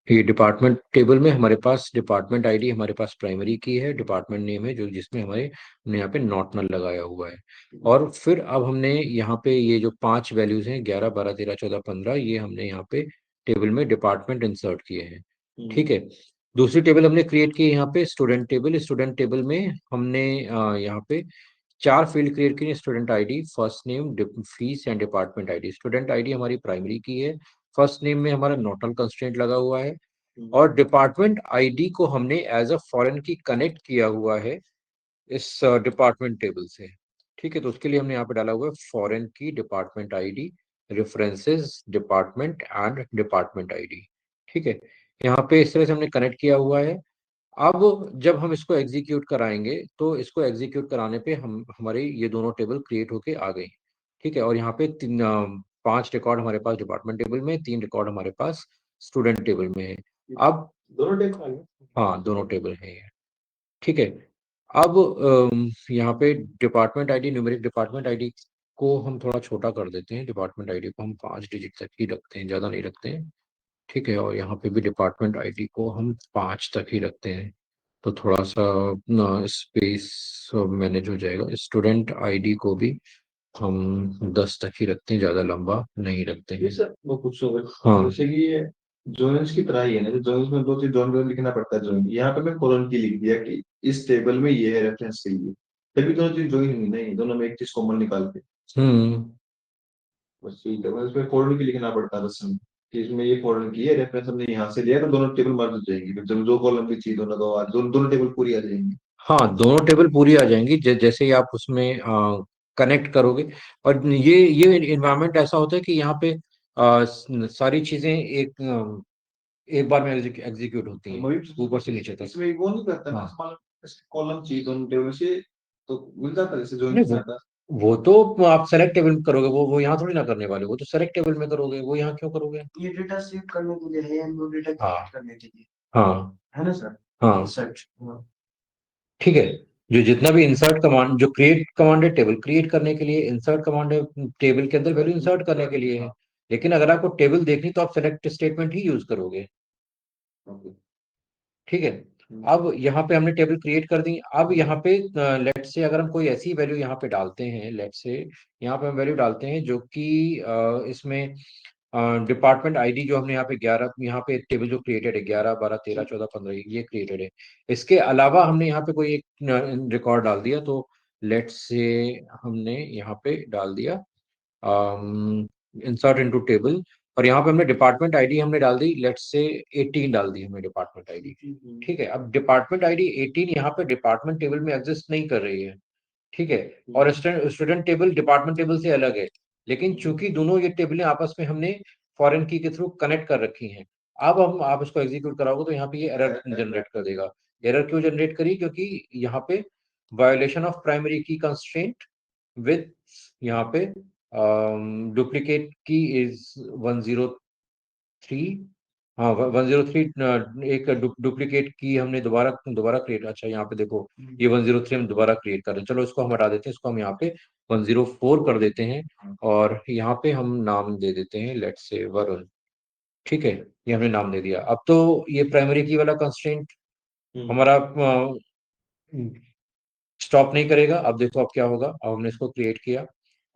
ये department table में हमारे पास डिपार्टमेंट आईडी हमारे पास प्राइमरी की है, डिपार्टमेंट नेम है जो जिसमें हमने यहाँ पे नॉट नल लगाया हुआ है। और फिर अब हमने यहाँ पे ये जो 5 वैल्यूज हैं 11 12 13 14 15 ये हमने यहाँ पे टेबल में डिपार्टमेंट इंसर्ट किए हैं। ठीक है। दूसरी टेबल हमने क्रिएट की है यहाँ पे स्टूडेंट टेबल। स्टूडेंट टेबल में हमने यहाँ पे 4 फील्ड क्रिएट किए। Student ID, first name, fees and department ID. Student ID हमारी प्राइमरी की है, फर्स्ट नेम में हमारा नोटल कंस्ट्रेंट लगा हुआ है, और डिपार्टमेंट आईडी को हमने एज अ फॉरेन की कनेक्ट किया हुआ है इस डिपार्टमेंट टेबल से। ठीक है, तो उसके लिए हमने यहाँ पे डाला हुआ है फॉरेन की department ID references department and department ID. ठीक है, यहाँ पे इस तरह से हमने कनेक्ट किया हुआ है। अब जब हम इसको एग्जीक्यूट कराएंगे तो इसको एग्जीक्यूट कराने पे हमारे ये दोनों टेबल क्रिएट होके आ गई। ठीक है, और यहाँ पे 5 रिकॉर्ड हमारे पास डिपार्टमेंट टेबल में, 3 रिकॉर्ड हमारे पास स्टूडेंट टेबल में है। अब दोनों टेबल आ गए, हाँ दोनों टेबल है ये। ठीक है, अब यहाँ पे department ID, numeric department ID को हम थोड़ा छोटा कर देते हैं। डिपार्टमेंट आईडी को हम 5 डिजिट तक ही रखते हैं, ज़्यादा नहीं रखते हैं। ठीक है, और यहाँ पे भी डिपार्टमेंट आईडी को हम 5 तक ही रखते हैं, तो थोड़ा सा ना स्पेस मैनेज हो जाएगा। स्टूडेंट आईडी को भी हम 10 तक ही रखते हैं, ज़्यादा लंबा नहीं रखते हैं। सर वो कुछ हाँ, जैसे कि ये जॉइंस की तरह ही है ना, जो जॉइंस में 2 चीज जॉइन कर लिखना पड़ता है। जॉइन यहाँ पे मैं कॉलन की लिख दिया कि इस टेबल में ये है रेफरेंस के लिए, तभी दोनों चीज जॉइन हुई। नहीं, दोनों में एक चीज कॉमन निकाल के हम्म, बस ठीक है। बस इसमें कॉलन की लिखना पड़ता है बस हम, कि इसमें ये कॉलन की है, रेफरेंस हमने यहाँ से लिया, तो दोनों टेबल मर्ज हो जाएगी। फिर जब जो कॉलम की चाहिए दोनों को दोनों टेबल पूरी आ जाएंगी। हाँ दोनों टेबल पूरी आ जाएंगी जैसे ही आप उसमें कनेक्ट करोगे। और ये इन्वायरमेंट ऐसा होता है कि यहाँ पे सारी चीजें एक बार में एग्जीक्यूट होती हैं ऊपर से नीचे तक। इसमें वो नहीं करता ना, मान लो कॉलम चाहिए दोनों टेबल से, तो मिल जाता है जैसे जॉइन नहीं, में आता। वो तो आप सेलेक्ट टेबल में करोगे, वो यहाँ थोड़ी ना करने वाले, वो तो सेलेक्ट टेबल में करोगे, वो यहाँ क्यों करोगे? ये डेटा सेव करने के लिए है या नो डेटा हाँ करने के लिए, हाँ है ना सर? हाँ, सर्च। ठीक है। जो जितना भी इंसर्ट कमांड, जो क्रिएट कमांड है टेबल क्रिएट करने के लिए, इंसर्ट कमांड है टेबल के अंदर वैल्यू इंसर्ट करने के लिए है। लेकिन अगर आपको टेबल देखनी तो आप सेलेक्ट स्टेटमेंट ही यूज करोगे। ठीक है, अब यहाँ पे हमने टेबल क्रिएट कर दी। अब यहाँ पे लेट से अगर हम कोई ऐसी वैल्यू यहाँ पे डालते हैं, लेट से यहाँ पे हम वैल्यू डालते हैं जो कि इसमें डिपार्टमेंट आईडी जो हमने यहाँ पे 11, यहाँ पे टेबल जो क्रिएटेड है 11 12 13 14 15 ये क्रिएटेड है। इसके अलावा हमने यहाँ पे कोई एक रिकॉर्ड डाल दिया, तो लेट से हमने यहाँ पे डाल दिया इंसर्ट इनटू टेबल, और यहाँ पे हमने डिपार्टमेंट आईडी हमने डाल दी, लेट्स से 18 डाल दी हमने डिपार्टमेंट आईडी। ठीक है, अब डिपार्टमेंट आईडी 18 यहाँ पे डिपार्टमेंट टेबल में एग्जिस्ट नहीं कर रही है। ठीक है, और स्टूडेंट टेबल डिपार्टमेंट टेबल से अलग है। लेकिन चूंकि दोनों ये टेबलें आपस में हमने फॉरेन की के थ्रू कनेक्ट कर रखी हैं, अब हम आप इसको एग्जीक्यूट कराओगे तो यहाँ पे ये एरर जनरेट कर देगा। एरर क्यों जनरेट करी? क्योंकि यहाँ पे वायोलेशन ऑफ प्राइमरी की कंस्ट्रेंट विथ यहाँ पे डुप्लीकेट की इज 103। हाँ 103, एक डुप्लीकेट की हमने दोबारा दोबारा क्रिएट, अच्छा यहाँ पे देखो ये 103 हम दोबारा क्रिएट कर रहे हैं। चलो इसको हम हटा देते हैं, इसको हम यहाँ पे 104 कर देते हैं, और यहाँ पे हम नाम दे देते हैं लेट्स से वरुण। ठीक है, ये हमने नाम दे दिया। अब तो ये प्राइमरी की वाला कंस्ट्रेंट हमारा स्टॉप नहीं करेगा। अब देखो अब क्या होगा, अब हमने इसको क्रिएट किया,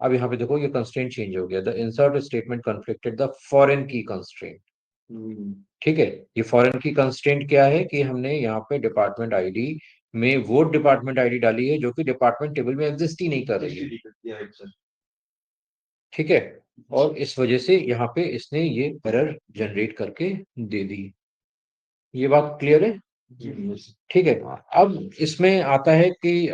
अब यहाँ पे देखो ये कंस्ट्रेंट चेंज हो गया, the insert statement conflicted the foreign की कंस्ट्रेंट। ठीक है, ये फॉरेन की कंस्ट्रेंट क्या है कि हमने यहाँ पे डिपार्टमेंट आईडी में वो डिपार्टमेंट आईडी डाली है जो कि डिपार्टमेंट टेबल में एग्जिस्ट ही नहीं कर रही है। ठीक है, और इस वजह से यहाँ पे इसने ये एरर जनरेट करके दे दी। ये बात क्लियर है? ठीक है, अब इसमें आता है कि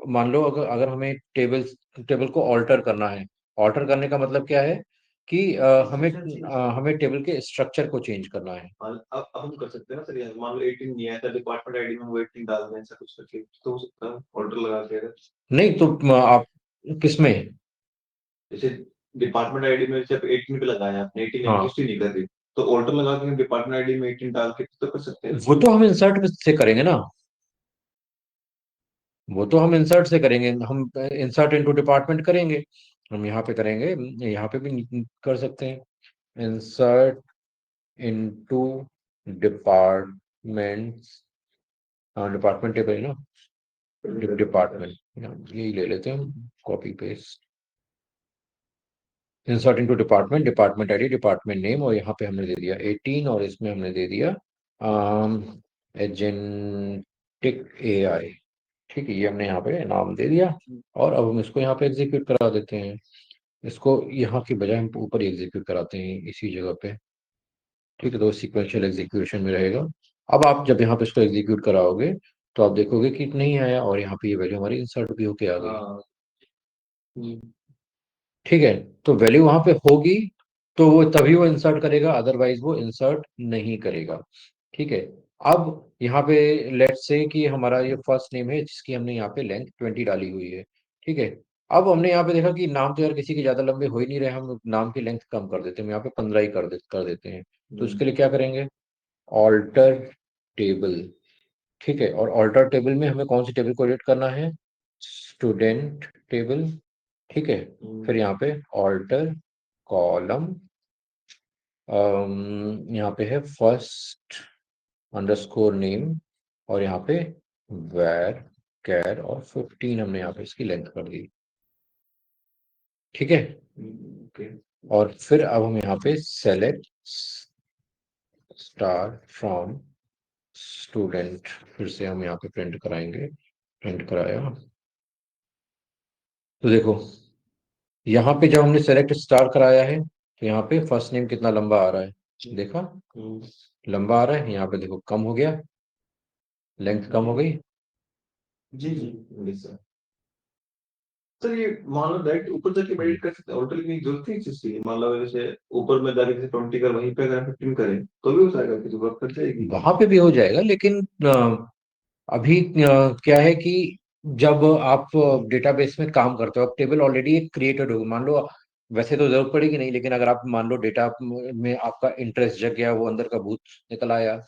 मान लो अगर अगर हमें टेबल टेबल को ऑल्टर करना है, ऑल्टर करने का मतलब क्या है कि हमें टेबल के स्ट्रक्चर को चेंज करना है। अब हम कर सकते हैं ना सर, यार मान लो 18 नहीं आया था डिपार्टमेंट आईडी में, वो 18 डाल दें, ऐसा कुछ करके तो हो सकता है ऑर्डर लगा के अगर। नहीं तो आप किसमें? जैसे डिपार्टमेंट आईडी में जब 18 पे लगाया आपने, 18 हाँ, एग्जिस्ट ही नहीं कर रही, तो ऑर्डर लगा के डिपार्टमेंट आईडी में 18 डाल के तो कर सकते हैं। वो तो हम इंसर्ट से करेंगे ना, वो तो हम इंसर्ट से करेंगे, हम इंसर्ट इनटू डिपार्टमेंट करेंगे, हम यहाँ पे करेंगे, यहाँ पे भी कर सकते हैं इंसर्ट इनटू डिपार्टमेंट। हाँ, डिपार्टमेंट टेबल है ना, डिपार्टमेंट यही ले लेते हैं हम, copy paste, insert into department, department ID, department name, और यहाँ पे हमने दे दिया 18 और इसमें हमने दे दिया एजेंटिक एआई। ठीक है, ये हमने यहाँ पे नाम दे दिया, और अब हम इसको यहाँ पे एग्जीक्यूट करा देते हैं। इसको यहाँ की बजाय हम ऊपर ही एग्जीक्यूट कराते हैं इसी जगह पे। ठीक है, तो सीक्वेंशियल एग्जीक्यूशन में रहेगा। अब आप जब यहाँ पे इसको एग्जीक्यूट कराओगे तो आप देखोगे कि नहीं आया, और यहाँ पे ये वैल्यू हमारी इंसर्ट भी होके आ गई। हाँ। हम्म। ठीक है, तो वैल्यू वहां पे होगी तो वो तभी वो इंसर्ट करेगा, अदरवाइज वो इंसर्ट नहीं करेगा। ठीक है, अब यहाँ पे लेट्स से कि हमारा ये फर्स्ट नेम है जिसकी हमने यहाँ पे लेंथ 20 डाली हुई है। ठीक है, अब हमने यहाँ पे देखा कि नाम तो यार किसी के ज्यादा लंबे हो ही नहीं रहे, हम नाम की लेंथ कम कर देते हैं, हम यहाँ पे 15 ही कर देते हैं। तो हम्म। इसके लिए क्या करेंगे, ऑल्टर टेबल। ठीक है, और ऑल्टर टेबल में हमें कौन सी टेबल को एडिट करना है, स्टूडेंट टेबल। ठीक है, फिर यहाँ पे ऑल्टर कॉलम, यहाँ पे है फर्स्ट अंडरस्कोर नेम, और यहाँ पे वेर कैर, और 15 हमने यहाँ पे इसकी लेंथ कर दी। ठीक है, ओके। और फिर अब हम यहाँ पे सेलेक्ट स्टार फ्रॉम स्टूडेंट, फिर से हम यहाँ पे प्रिंट कराएंगे, प्रिंट कराया तो देखो यहाँ पे जब हमने सेलेक्ट स्टार कराया है तो यहाँ पे फर्स्ट नेम कितना लंबा आ रहा है, देखा, लंबा आ रहा है, यहाँ पे देखो कम हो गया, लेंथ कम हो गई। जी जी। जी सर। सर ये मान लो डायरेक्ट ऊपर जाके हम्म। एडिट कर सकते हैं, ऑल्टर की जरूरत नहीं चीज की, मान लो जैसे ऊपर में जाके जैसे 20 कर, वहीं पे अगर 15 करें तो भी हो जाएगा कि जरूरत पड़ जाएगी। वहां पे भी हो जाएगा, लेकिन अभी क्या है कि जब आप डेटाबेस में काम करते हो, अब टेबल ऑलरेडी एक क्रिएटेड होगी, मान लो, वैसे तो जरूरत पड़ेगी नहीं, लेकिन अगर आप मान लो डेटा में आपका इंटरेस्ट जग गया, वो अंदर का भूत निकल आया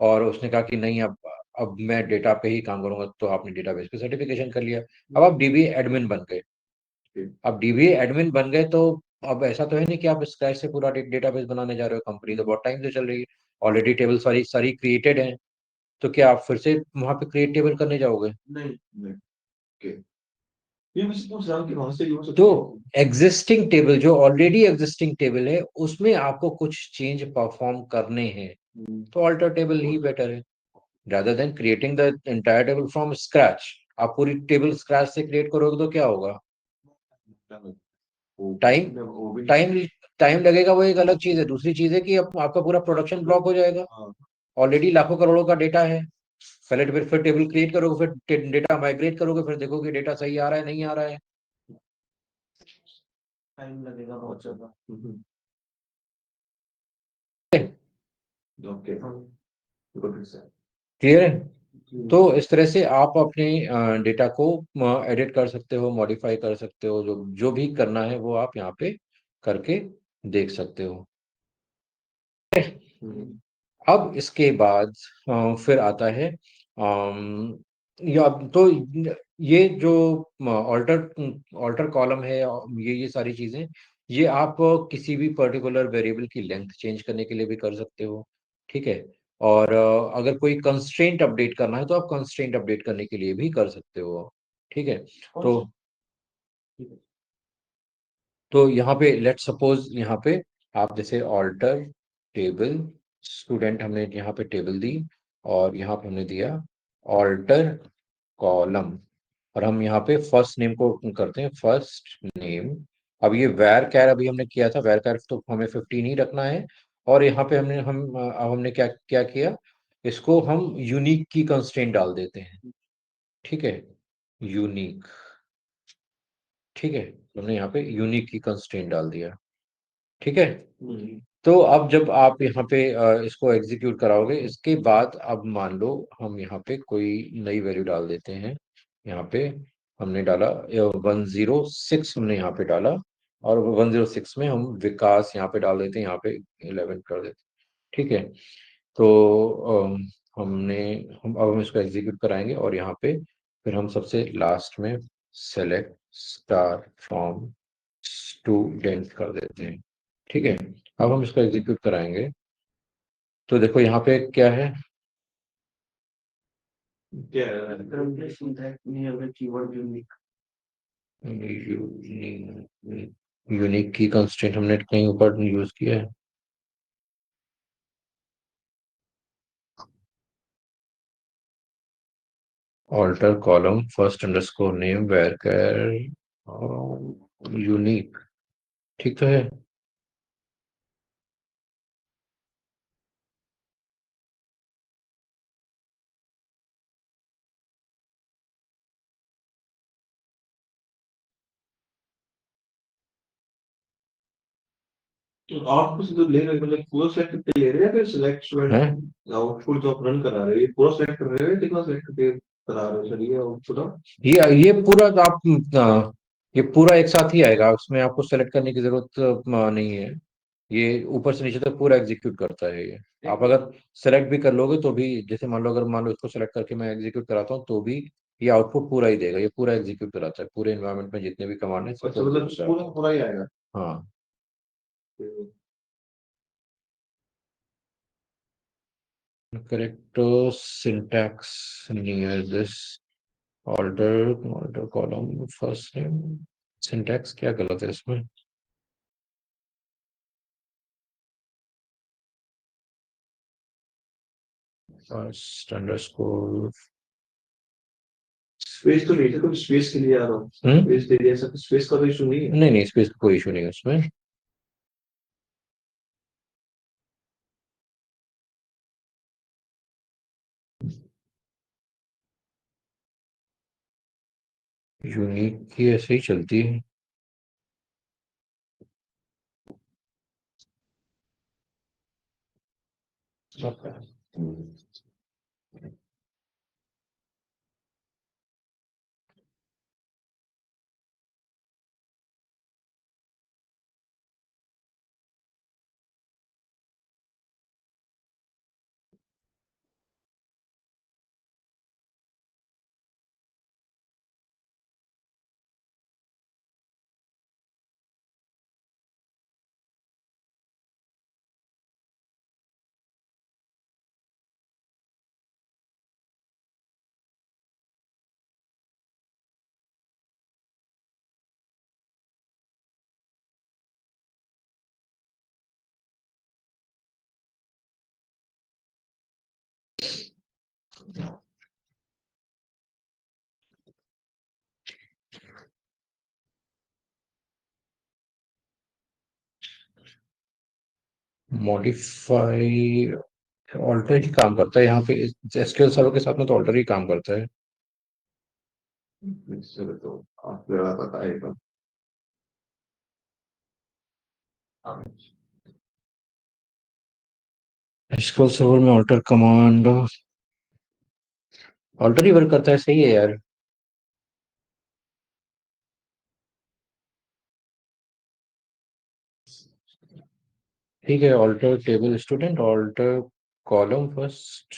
और उसने कहा कि नहीं, अब मैं डेटा पे ही काम करूंगा, तो आपने डेटाबेस पे सर्टिफिकेशन कर लिया, अब आप डीबी एडमिन बन गए। अब डीबी एडमिन बन गए तो अब ऐसा तो है नहीं कि आप स्क्रैच से पूरा डेटाबेस बनाने जा रहे हो, कंपनी तो बहुत टाइम से चल रही है, ऑलरेडी टेबल सारी सारी क्रिएटेड है, तो क्या आप फिर से वहां पे क्रिएट टेबल करने जाओगे? नहीं नहीं। ओके। ये मैं पूछ रहा हूँ कि वहां से भी हो तो सकती है। एग्जिस्टिंग टेबल, जो ऑलरेडी एग्जिस्टिंग टेबल है, उसमें आपको कुछ चेंज परफॉर्म करने हैं, तो ऑल्टर टेबल ही बेटर है, rather than creating the entire table from scratch। आप पूरी टेबल स्क्रैच से क्रिएट करोगे तो क्या होगा, टाइम वो भी। टाइम टाइम लगेगा, वो एक अलग चीज है, दूसरी चीज है कि आपका पूरा प्रोडक्शन ब्लॉक हो जाएगा, हाँ। ऑलरेडी लाखों करोड़ों का डेटा है, पहले फिर टेबल क्रिएट करोगे, फिर डेटा माइग्रेट करोगे, फिर देखोगे डेटा सही आ रहा है नहीं आ रहा है। टाइम लगेगा बहुत ज्यादा। ओके। Good sir. क्लियर है? तो इस तरह से आप अपने डेटा को एडिट कर सकते हो, मॉडिफाई कर सकते हो, जो जो भी करना है वो आप यहाँ पे करके देख सकते हो। अब इसके बाद फिर आता है या तो ये जो ऑल्टर ऑल्टर कॉलम है, ये सारी चीजें, ये आप किसी भी पर्टिकुलर वेरिएबल की लेंथ चेंज करने के लिए भी कर सकते हो। ठीक है, और अगर कोई कंस्ट्रेंट अपडेट करना है तो आप कंस्ट्रेंट अपडेट करने के लिए भी कर सकते हो। ठीक है, तो यहाँ पे लेट सपोज यहाँ पे आप जैसे ऑल्टर टेबल स्टूडेंट, हमने यहाँ पे टेबल दी, और यहाँ पे हमने दिया ऑल्टर कॉलम, और हम यहाँ पे फर्स्ट नेम को करते हैं फर्स्ट नेम। अब ये वैर कैर अभी हमने किया था, वैर कैर तो हमें 15 ही रखना है, और यहाँ पे अब हमने क्या क्या किया, इसको हम यूनिक की कंस्ट्रेंट डाल देते हैं। ठीक है, यूनिक, ठीक है, तो हमने यहाँ पे यूनिक की कंस्ट्रेंट डाल दिया। ठीक है, तो अब जब आप यहाँ पे इसको एग्जीक्यूट कराओगे, इसके बाद अब मान लो हम यहाँ पे कोई नई वैल्यू डाल देते हैं। यहाँ पे हमने डाला 106, हमने यहाँ पे डाला, और 106 में हम विकास यहाँ पे डाल देते हैं, यहाँ पे 11 कर देते हैं। ठीक है, तो अम, हमने हम अब हम इसको एग्जीक्यूट कराएंगे, और यहाँ पे फिर हम सबसे लास्ट में सेलेक्ट स्टार फ्रॉम स्टूडेंट कर देते हैं। ठीक है, अब हम इसको एग्जीक्यूट कराएंगे, तो देखो यहाँ पे क्या है। क्या है? यूनिक की कंस्ट्रेंट हमने कहीं ऊपर यूज किया है। Alter column first underscore name where कर यूनिक, ठीक तो है। तो आउटपुट जो ले रहे हो मतलब पूरा सेलेक्ट करके ले रहे हैं या फिर सिलेक्ट हैं? आउटपुट जो आप रन करा रहे हो ये पूरा सेलेक्ट कर रहे हो या कितना सेलेक्ट करके करा रहे हो सर ये आउटपुट? ये पूरा आप ये पूरा एक साथ ही आएगा, उसमें आपको सेलेक्ट करने की जरूरत नहीं है। ये ऊपर से नीचे तक पूरा एग्जीक्यूट करता है ये। आप अगर सेलेक्ट भी कर लोगे तो भी, जैसे मान लो, अगर मान लो इसको सेलेक्ट करके मैं एग्जीक्यूट कराता हूँ तो भी ये आउटपुट पूरा ही देगा, ये पूरा एग्जीक्यूट कराता है, पूरे एनवायरनमेंट में जितने भी कमांड है अच्छा सबको मतलब execute पूरा कराता है। पूरा ही आएगा। हाँ। Correct syntax near this alter alter column first name, syntax क्या गलत है इसमें? फर्स्ट अंडरस्कोर, स्पेस तो नहीं था तो स्पेस के लिए आ रहा हूँ, स्पेस दे दिया सब, स्पेस का तो इशू नहीं है। नहीं नहीं, स्पेस का कोई इशू नहीं है उसमें। यूनिक की ऐसे ही चलती है। मॉडिफाई ऑल्टर ही काम करता है यहाँ पे, एसक्यूएल सर्वर के साथ में तो ऑल्टर ही काम करता है। चलो तो आपको ज्यादा पता है तो। एसक्यूएल सर्वर में ऑल्टर कमांड ऑल्टर ही वर्क करता है, सही है यार। ठीक है, alter table student, alter column first,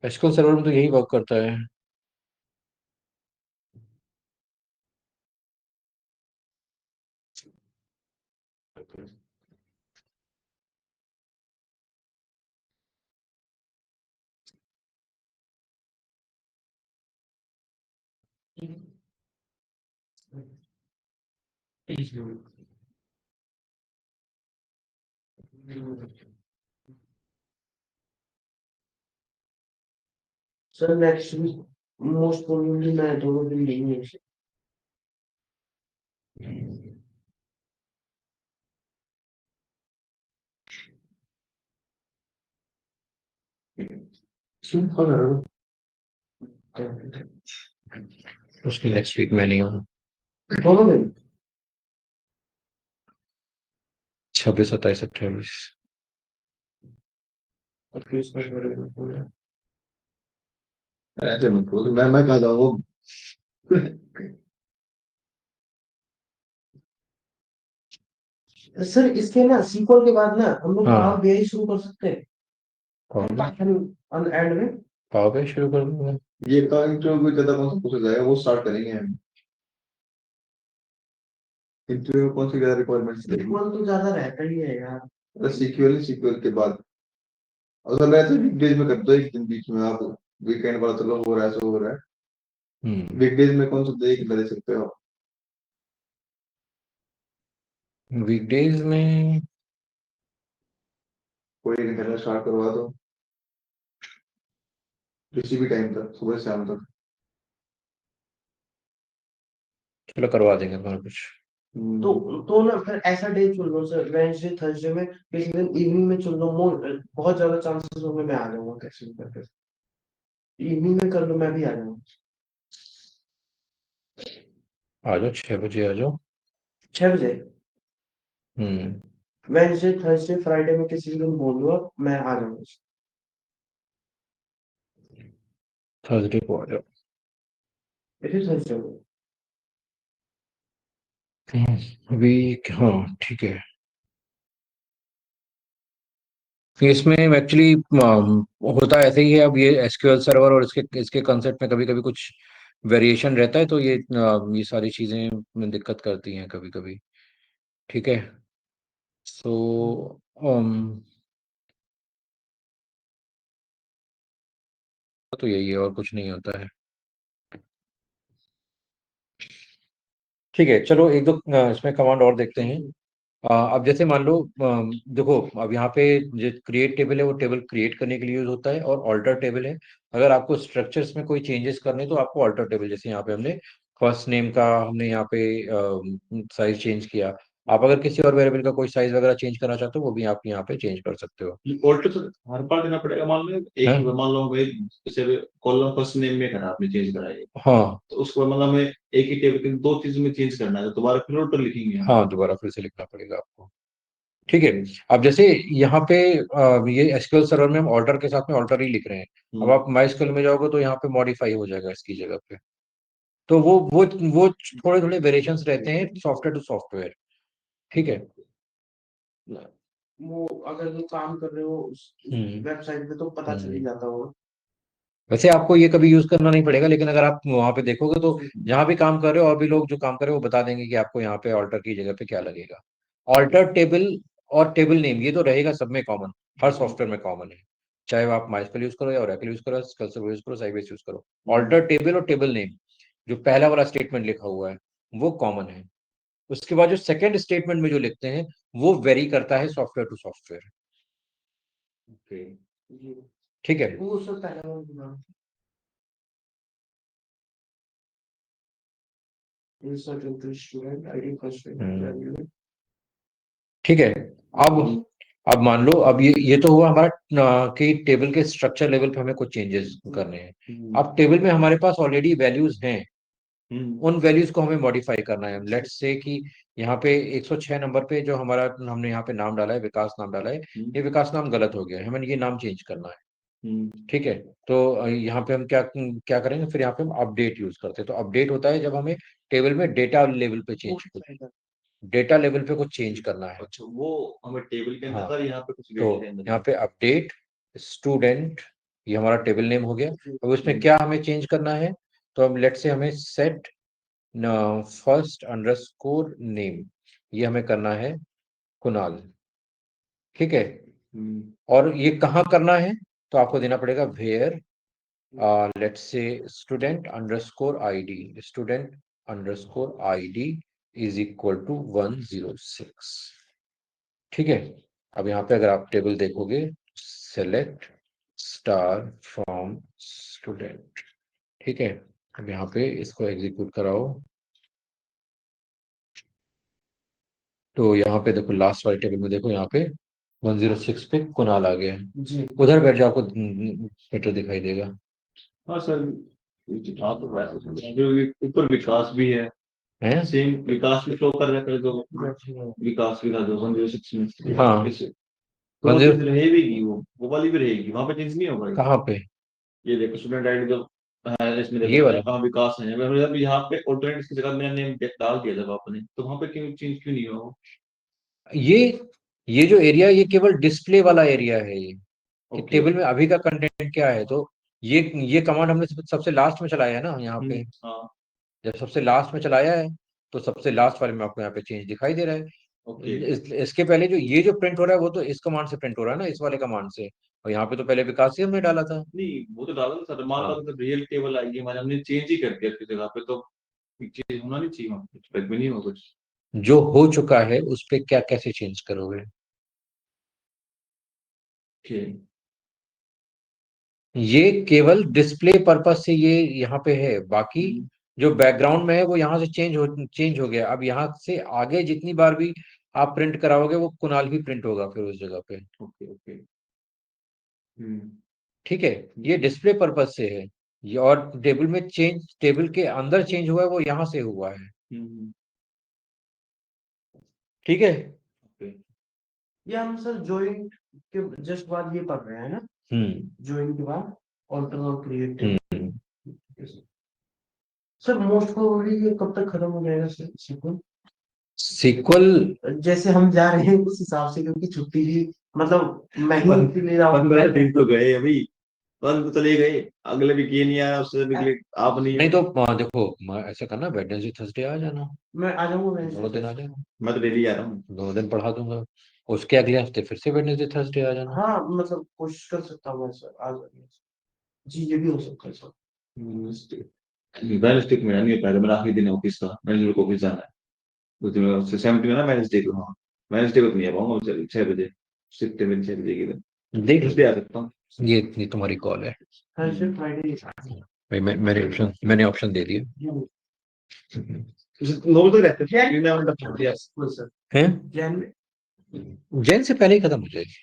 SQL server में तो यही वर्क करता है। Sir next week most probably मैं दोनों दिन नहीं है। उसकी नेक्स्ट वीक में नहीं हूँ। दोनों दिन 26, 27, 28। 28 में मेरे ऐसे मत बोल, मैं कहा था वो। सर इसके ना सीक्वल के बाद ना हम लोग हाँ पावर बीआई शुरू कर सकते हैं पावर पाइथन एंड में। पावर पे शुरू कर दूंगा। ये का इंटरव्यू कोई ज्यादा कौन सा पूछा जाएगा, वो स्टार्ट करेंगे हम। इंटरव्यू में कौन सी ज्यादा रिक्वायरमेंट्स रहेगी? सीक्वल तो ज्यादा रहता ही है यार। सीक्वल ही सीक्वल के बाद, अगर मैं तो वीकडेज में कर दो एक दिन बीच में आप, वीकेंड वाला चलो हो रहा है सो हो रहा है, वीकडेज में कौन सा दे के दे सकते हो? वीकडेज में कोई एक दिन स्टार्ट करवा दो, किसी भी टाइम तक, सुबह से शाम तक। चलो करवा देंगे तुम्हारा कुछ। तो ना फिर ऐसा डे चुन लो सर, वेडनेसडे थर्सडे में किसी दिन इवनिंग में चुन लो। बहुत ज्यादा चांसेस होंगे मैं आ जाऊंगा कैसे भी करके। इवनिंग में कर लो, मैं भी आ जाऊंगा। आ जाओ 6 बजे आ जाओ। 6 बजे हम्म वेडनेसडे थर्सडे फ्राइडे में किसी भी दिन बोल दो आप, मैं आ जाऊंगा। थर्सडे को आ जाओ। फिर थर्सडे को वीक हाँ ठीक है। इसमें एक्चुअली होता ऐसे ही है। अब ये एसक्यूएल सर्वर और इसके इसके कंसेप्ट में कभी कभी कुछ वेरिएशन रहता है, तो ये सारी चीजें दिक्कत करती हैं कभी कभी। ठीक है। सो तो यही है और कुछ नहीं होता है। ठीक है चलो एक दो इसमें कमांड और देखते हैं। अब जैसे मान लो देखो अब यहाँ पे जो क्रिएट टेबल है वो टेबल क्रिएट करने के लिए यूज होता है, और ऑल्टर टेबल है अगर आपको स्ट्रक्चर्स में कोई चेंजेस करने तो आपको ऑल्टर टेबल, जैसे यहाँ पे हमने फर्स्ट नेम का हमने यहाँ पे साइज चेंज किया। आप अगर किसी और वेरिएबल का कोई साइज वगैरह चेंज करना चाहते हो वो भी आप यहाँ पे चेंज कर सकते हो। ऑल्टर तो हर बार देना पड़ेगा, मान लो एक हैं? ही बार, मान लो भाई जैसे कॉलम फर्स्ट नेम में करा आपने चेंज कराया, हाँ तो उसको मतलब हमें एक ही टेबल के दो चीज में चेंज करना है, तो दोबारा फिर ऑल्टर लिखेंगे हम। हाँ दोबारा फिर से लिखना पड़ेगा आपको। ठीक है। अब जैसे यहाँ पे ये एसक्यूएल सर्वर में हम ऑल्टर के साथ में ऑल्टर ही लिख रहे हैं। अब आप माइस्क्यूएल में जाओगे तो यहाँ पे मॉडिफाई हो जाएगा इसकी जगह पे। तो वो थोड़े थोड़े वेरिएशंस रहते हैं सॉफ्टवेयर टू सॉफ्टवेयर। ठीक है। वो अगर वो काम कर रहे हो वेबसाइट पे तो पता चल ही जाता होगा। वैसे आपको ये कभी यूज करना नहीं पड़ेगा, लेकिन अगर आप वहां पे देखोगे तो जहां भी काम कर रहे हो और भी लोग जो काम कर रहे हो वो बता देंगे कि आपको यहाँ पे ऑल्टर की जगह पे क्या लगेगा। ऑल्टर टेबल और टेबल नेम ये तो रहेगा सब में कॉमन, हर सॉफ्टवेयर में कॉमन है। चाहे आप माइस्क्यूएल यूज करो या ओरेकल यूज करो, स्कल सर्वर यूज करो, साइबेस यूज करो, ऑल्टर टेबल और टेबल नेम जो पहला वाला स्टेटमेंट लिखा हुआ है वो कॉमन है। उसके बाद जो सेकंड स्टेटमेंट में जो लिखते हैं वो वेरी करता है सॉफ्टवेयर टू सॉफ्टवेयर। ठीक है। वो सब पहला वाला insert into student ID first name। ठीक है। अब अब मान लो अब ये तो हुआ हमारा कि टेबल के स्ट्रक्चर लेवल पे हमें कुछ चेंजेस करने हैं। अब टेबल में हमारे पास ऑलरेडी वैल्यूज हैं, उन वैल्यूज को हमें मॉडिफाई करना है। लेट्स से कि यहाँ पे 106 नंबर पे जो हमारा हमने यहाँ पे नाम डाला है, विकास नाम डाला है, ये विकास नाम गलत हो गया है, हमें ये नाम चेंज करना है। ठीक है। तो यहाँ पे हम क्या क्या करेंगे, फिर यहाँ पे हम अपडेट यूज करते हैं। तो अपडेट होता है जब हमें टेबल में डेटा लेवल पे डेटा लेवल पे कुछ चेंज करना है। अच्छा, वो हमें टेबल के हाँ अंदर यहाँ पे कुछ तो डेटा के अंदर। यहाँ पे अपडेट स्टूडेंट, ये हमारा टेबल नेम हो गया। अब उसमें क्या हमें चेंज करना है, तो हम लेट से हमें सेट फर्स्ट अंडरस्कोर नेम, ये हमें करना है कुणाल। ठीक है। और ये कहाँ करना है, तो आपको देना पड़ेगा where let's say student underscore ID is equal to 106। ठीक है। अब यहाँ पे अगर आप टेबल देखोगे, सेलेक्ट स्टार फ्रॉम स्टूडेंट। ठीक है। अब यहाँ पे इसको एग्जीक्यूट कराओ, तो यहाँ पे देखो लास्ट वाले टेबल में देखो यहाँ पे 106 पे कुणाल आ गया है। जी उधर बैठ जाओ, आपको बेटर दिखाई देगा। हाँ सर, हाँ तो वैसे ऊपर विकास भी है। है। सेम विकास भी फ्लो कर रहा है, जो विकास भी था जो 106 में। हाँ, तो वो चीज 10 रहेगी, वो वाली भी रहेगी, वहां पे चेंज नहीं होगा। कहाँ पे? ये देखो स्टूडेंट आईडी जो है इसमें, देखो ये मैंने वाला कहा विकास है, मैं मतलब यहाँ पे ऑल्टरनेट की जगह मैंने नेम डाल दिया जब आपने, तो वहां पे क्यों चेंज क्यों नहीं हुआ? ये ये जो एरिया, ये केवल डिस्प्ले वाला एरिया है ये, कि ओके। टेबल में अभी का कंटेंट क्या है। तो ये कमांड हमने सबसे लास्ट में चलाया है ना यहाँ पे। हाँ। जब सबसे लास्ट में चलाया है तो सबसे लास्ट वाले में आपको यहाँ पे चेंज दिखाई दे रहा है। ओके। इसके पहले जो ये जो प्रिंट हो रहा है वो तो इस कमांड से प्रिंट हो रहा है ना, इस वाले कमांड से। और यहाँ पे तो पहले विकास ही हमने डाला था। नहीं वो तो डाला था सर, मान लो हाँ, मतलब रियल टेबल आएगी हमारे, हमने चेंज ही कर दिया उसकी जगह पे, तो चेंज होना नहीं चाहिए वहाँ पे, कुछ भी नहीं होगा कुछ। जो हो चुका है उस पे क्या कैसे चेंज करोगे? ओके। ये केवल डिस्प्ले पर्पस से ये यहाँ पे है, बाकी जो बैकग्राउंड में है वो यहाँ से चेंज हो गया। अब यहाँ से आगे जितनी बार भी आप प्रिंट कराओगे वो कुणाल ही प्रिंट होगा फिर उस जगह पे। ओके। ओके। हम्म। ठीक है, ये डिस्प्ले पर्पस से है। ये और टेबल में चेंज, टेबल के अंदर चेंज हुआ है वो यहाँ से हुआ है। हम्म। ठीक है। ओके। ये हम सर ज्वाइन के जस्ट बाद ये पढ़ रहे हैं ना, हम्म ज्वाइन के बाद ऑल्टर और क्रिएट हम्म टेबल। सर मोस्ट प्रोबेबली ये कब तक खत्म हो जाएगा सर सीक्वल? सीक्वल जैसे हम जा रहे हैं उस हिसाब से, क्योंकि छुट्टी भी मतलब मैं ही ले रहा हूँ। 15 दिन तो गए अभी, 15 तो चले गए, अगले भी किए नहीं आया, उससे अगले आप नहीं नहीं हो। तो देखो, ऐसा करना, वेडनेसडे थर्सडे आ जाना, मैं आ जाऊंगा 2 दिन आ वैसे। जाना, मैं तो डेली आ रहा हूँ। 2 दिन पढ़ा दूंगा। उसके अगले हफ्ते फिर से वेडनेसडे थर्सडे आ जाना। हाँ मतलब कोशिश कर सकता हूँ मैं सर आ जाऊंगा। जी ये भी हो सकता है सर। वेडनेसडे को मेरा नहीं हो पाएगा, मेरा आखिरी दिन है ऑफिस का, वेडनेसडे को ऑफिस जाना है। उस दिन उससे 17 है ना, वेडनेसडे को, हाँ। वेडनेसडे को तो नहीं आ पाऊंगा, 6 बजे, शिफ्ट में 6 बजे की दिन, देख लो, थर्सडे आ सकता हूँ। ये तुम्हारी कॉल है थर्सडे फ्राइडे। भाई। मैंने ऑप्शन दे दिया। नौ बजे रहते हैं, मैं उनका छोड़ दिया। सर हैं? जैन में। जैन से पहले ही खत्म हो जाएगी।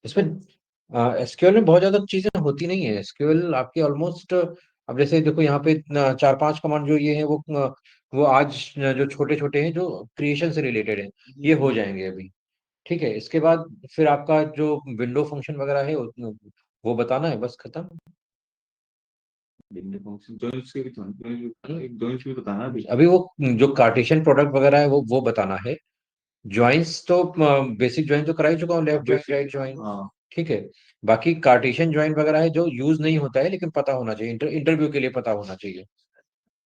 इसमें एसक्यूएल में बहुत ज्यादा चीजें होती नहीं है। एसक्यूएल आपकी ऑलमोस्ट, अब जैसे देखो यहाँ पे 4-5 कमांड जो ये है वो आज जो छोटे छोटे हैं जो क्रिएशन से रिलेटेड है, ये हो जाएंगे अभी। ठीक है, इसके बाद फिर आपका जो विंडो फंक्शन वगैरह है वो बताना है, बस खत्म। जॉइंट्स के भी तो जॉइंट्स भी बताना अभी। अभी वो जो कार्टेशियन प्रोडक्ट वगैरह है वो बताना है। ज्वाइंस तो बेसिक ज्वाइन तो करा ही चुका हूँ, लेफ्ट ज्वाइन राइट ज्वाइन। हाँ। ठीक है, बाकी कार्टेशियन ज्वाइन वगैरह है जो यूज नहीं होता है लेकिन पता होना चाहिए, इंटरव्यू के लिए पता होना चाहिए।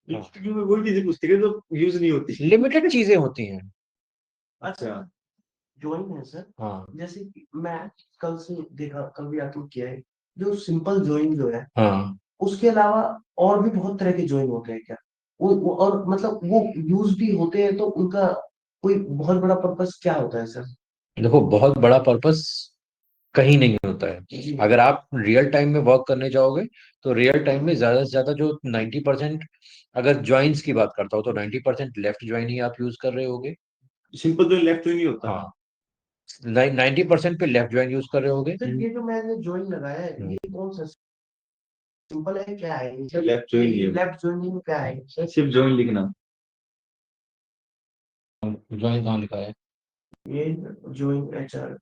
हाँ, इंटरव्यू में वही चीजें पूछते हैं जो यूज नहीं होती। लिमिटेड चीजें होती हैं। अच्छा ज्वाइन है सर। हाँ जैसे कि मैं कल से देखा, कल भी आपने किया है, जो सिंपल ज्वाइन जो है हाँ, उसके अलावा और भी बहुत तरह के ज्वाइन होते हैं क्या? और मतलब वो यूज भी होते हैं तो उनका कोई बहुत बड़ा पर्पस क्या होता है सर? देखो बहुत बड़ा पर्पस कहीं नहीं होता है। जी अगर आप रियल टाइम में वर्क करने जाओगे तो रियल टाइम में ज्यादा से ज्यादा जो 90%, अगर ज्वाइंस की बात करता हूँ तो 90% लेफ्ट ज्वाइन ही आप यूज कर रहे होगे। सिंपल जो लेफ्ट नहीं होता। हाँ, 90% पे लेफ्ट ज्वाइन यूज कर रहे होगे। सर ये जो मैंने ज्वाइन लगाया है हम्म, ये कौन सा सिंपल है क्या है? लेफ्ट ज्वाइन ही है, लेफ्ट ज्वाइनिंग क्या है? सिर्फ ज्वाइन लिखना। ज्वाइन कहाँ लिखा है? ये ज्वाइन एचआर,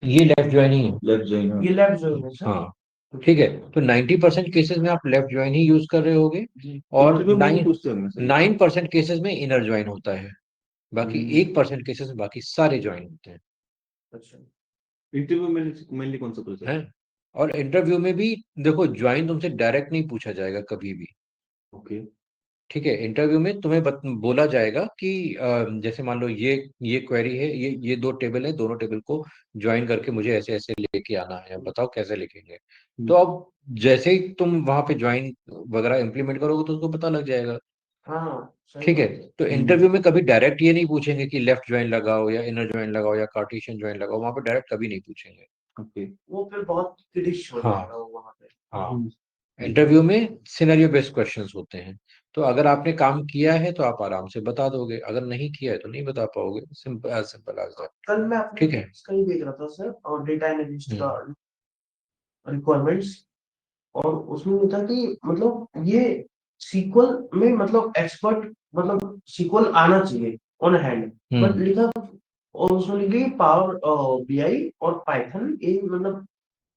ये लेफ्ट ज्वाइन ही है। लेफ्ट ज्वाइन, हाँ। ये लेफ्ट ज्वाइन है सर। हाँ, ठीक है, तो 90% केसेस में आप लेफ्ट ज्वाइन ही यूज कर रहे होगे। और इंटरव्यू में वही पूछते होंगे सही। 9% केसेस में इनर ज्वाइन होता है। बाकी हम्म। 1% केसेस में बाकी सारे ज्वाइन होते हैं। अच्छा इंटरव्यू में मेनली कौन सा पूछा? हैं? और इंटरव्यू में भी देखो, ज्वाइन तुमसे डायरेक्ट नहीं पूछा जाएगा कभी भी। ओके। ठीक है, इंटरव्यू में तुम्हें बोला जाएगा कि जैसे मान लो ये क्वेरी है, ये 2 टेबल है, दोनों टेबल को ज्वाइन करके मुझे ऐसे ऐसे लेके आना है, बताओ कैसे लिखेंगे। तो अब जैसे ही तुम वहां पे ज्वाइन वगैरह इंप्लीमेंट करोगे तो उसको पता लग जाएगा। हाँ सही ठीक है, बात है। तो इंटरव्यू में कभी डायरेक्ट ये नहीं पूछेंगे कि लेफ्ट ज्वाइन लगाओ या इनर ज्वाइन लगाओ या कार्टेशियन ज्वाइन लगाओ, वहां पे डायरेक्ट कभी नहीं पूछेंगे। ओके। वो फिर बहुत क्रिश हो हाँ जाएगा वो वहां पे। हाँ, इंटरव्यू में सिनेरियो बेस्ड क्वेश्चंस होते हैं। तो अगर आपने काम किया है तो आप आराम से बता दोगे, अगर नहीं किया है तो नहीं बता पाओगे। Simple as that. कल मैं अपने ठीक है। इसका ही देख रहा था सर, और डेटा एनालिस्ट का हम्म रिक्वायरमेंट्स, और उसमें ये था कि मतलब ये सीक्वल में मतलब एक्सपर्ट, मतलब सीक्वल आना चाहिए ऑन हैंड, बट लिखा और उसमें लिखी पावर बीआई और पाइथन, ये मतलब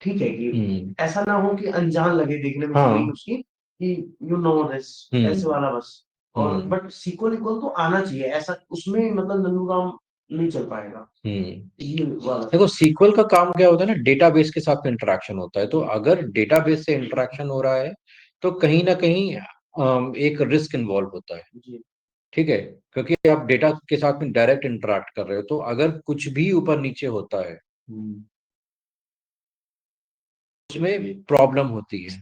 ठीक है कि ऐसा ना हो कि अनजान लगे देखने में हाँ। स्क्रीन उसकी, कि यू नो दिस, ऐसे वाला बस। और बट सीक्वल इक्वल तो आना चाहिए ऐसा, उसमें मतलब नन्नू राम नहीं चल पाएगा ये वाला। देखो सीक्वल का काम क्या होता है ना, डेटाबेस के साथ इंटरेक्शन होता है, तो अगर डेटाबेस से इंटरेक्शन हो रहा है तो कहीं ना कहीं एक रिस्क इन्वॉल्व होता है। जी ठीक है, क्योंकि आप डेटा के साथ में डायरेक्ट इंटरेक्ट कर रहे हो, तो अगर कुछ भी ऊपर नीचे होता है उसमें प्रॉब्लम होती है।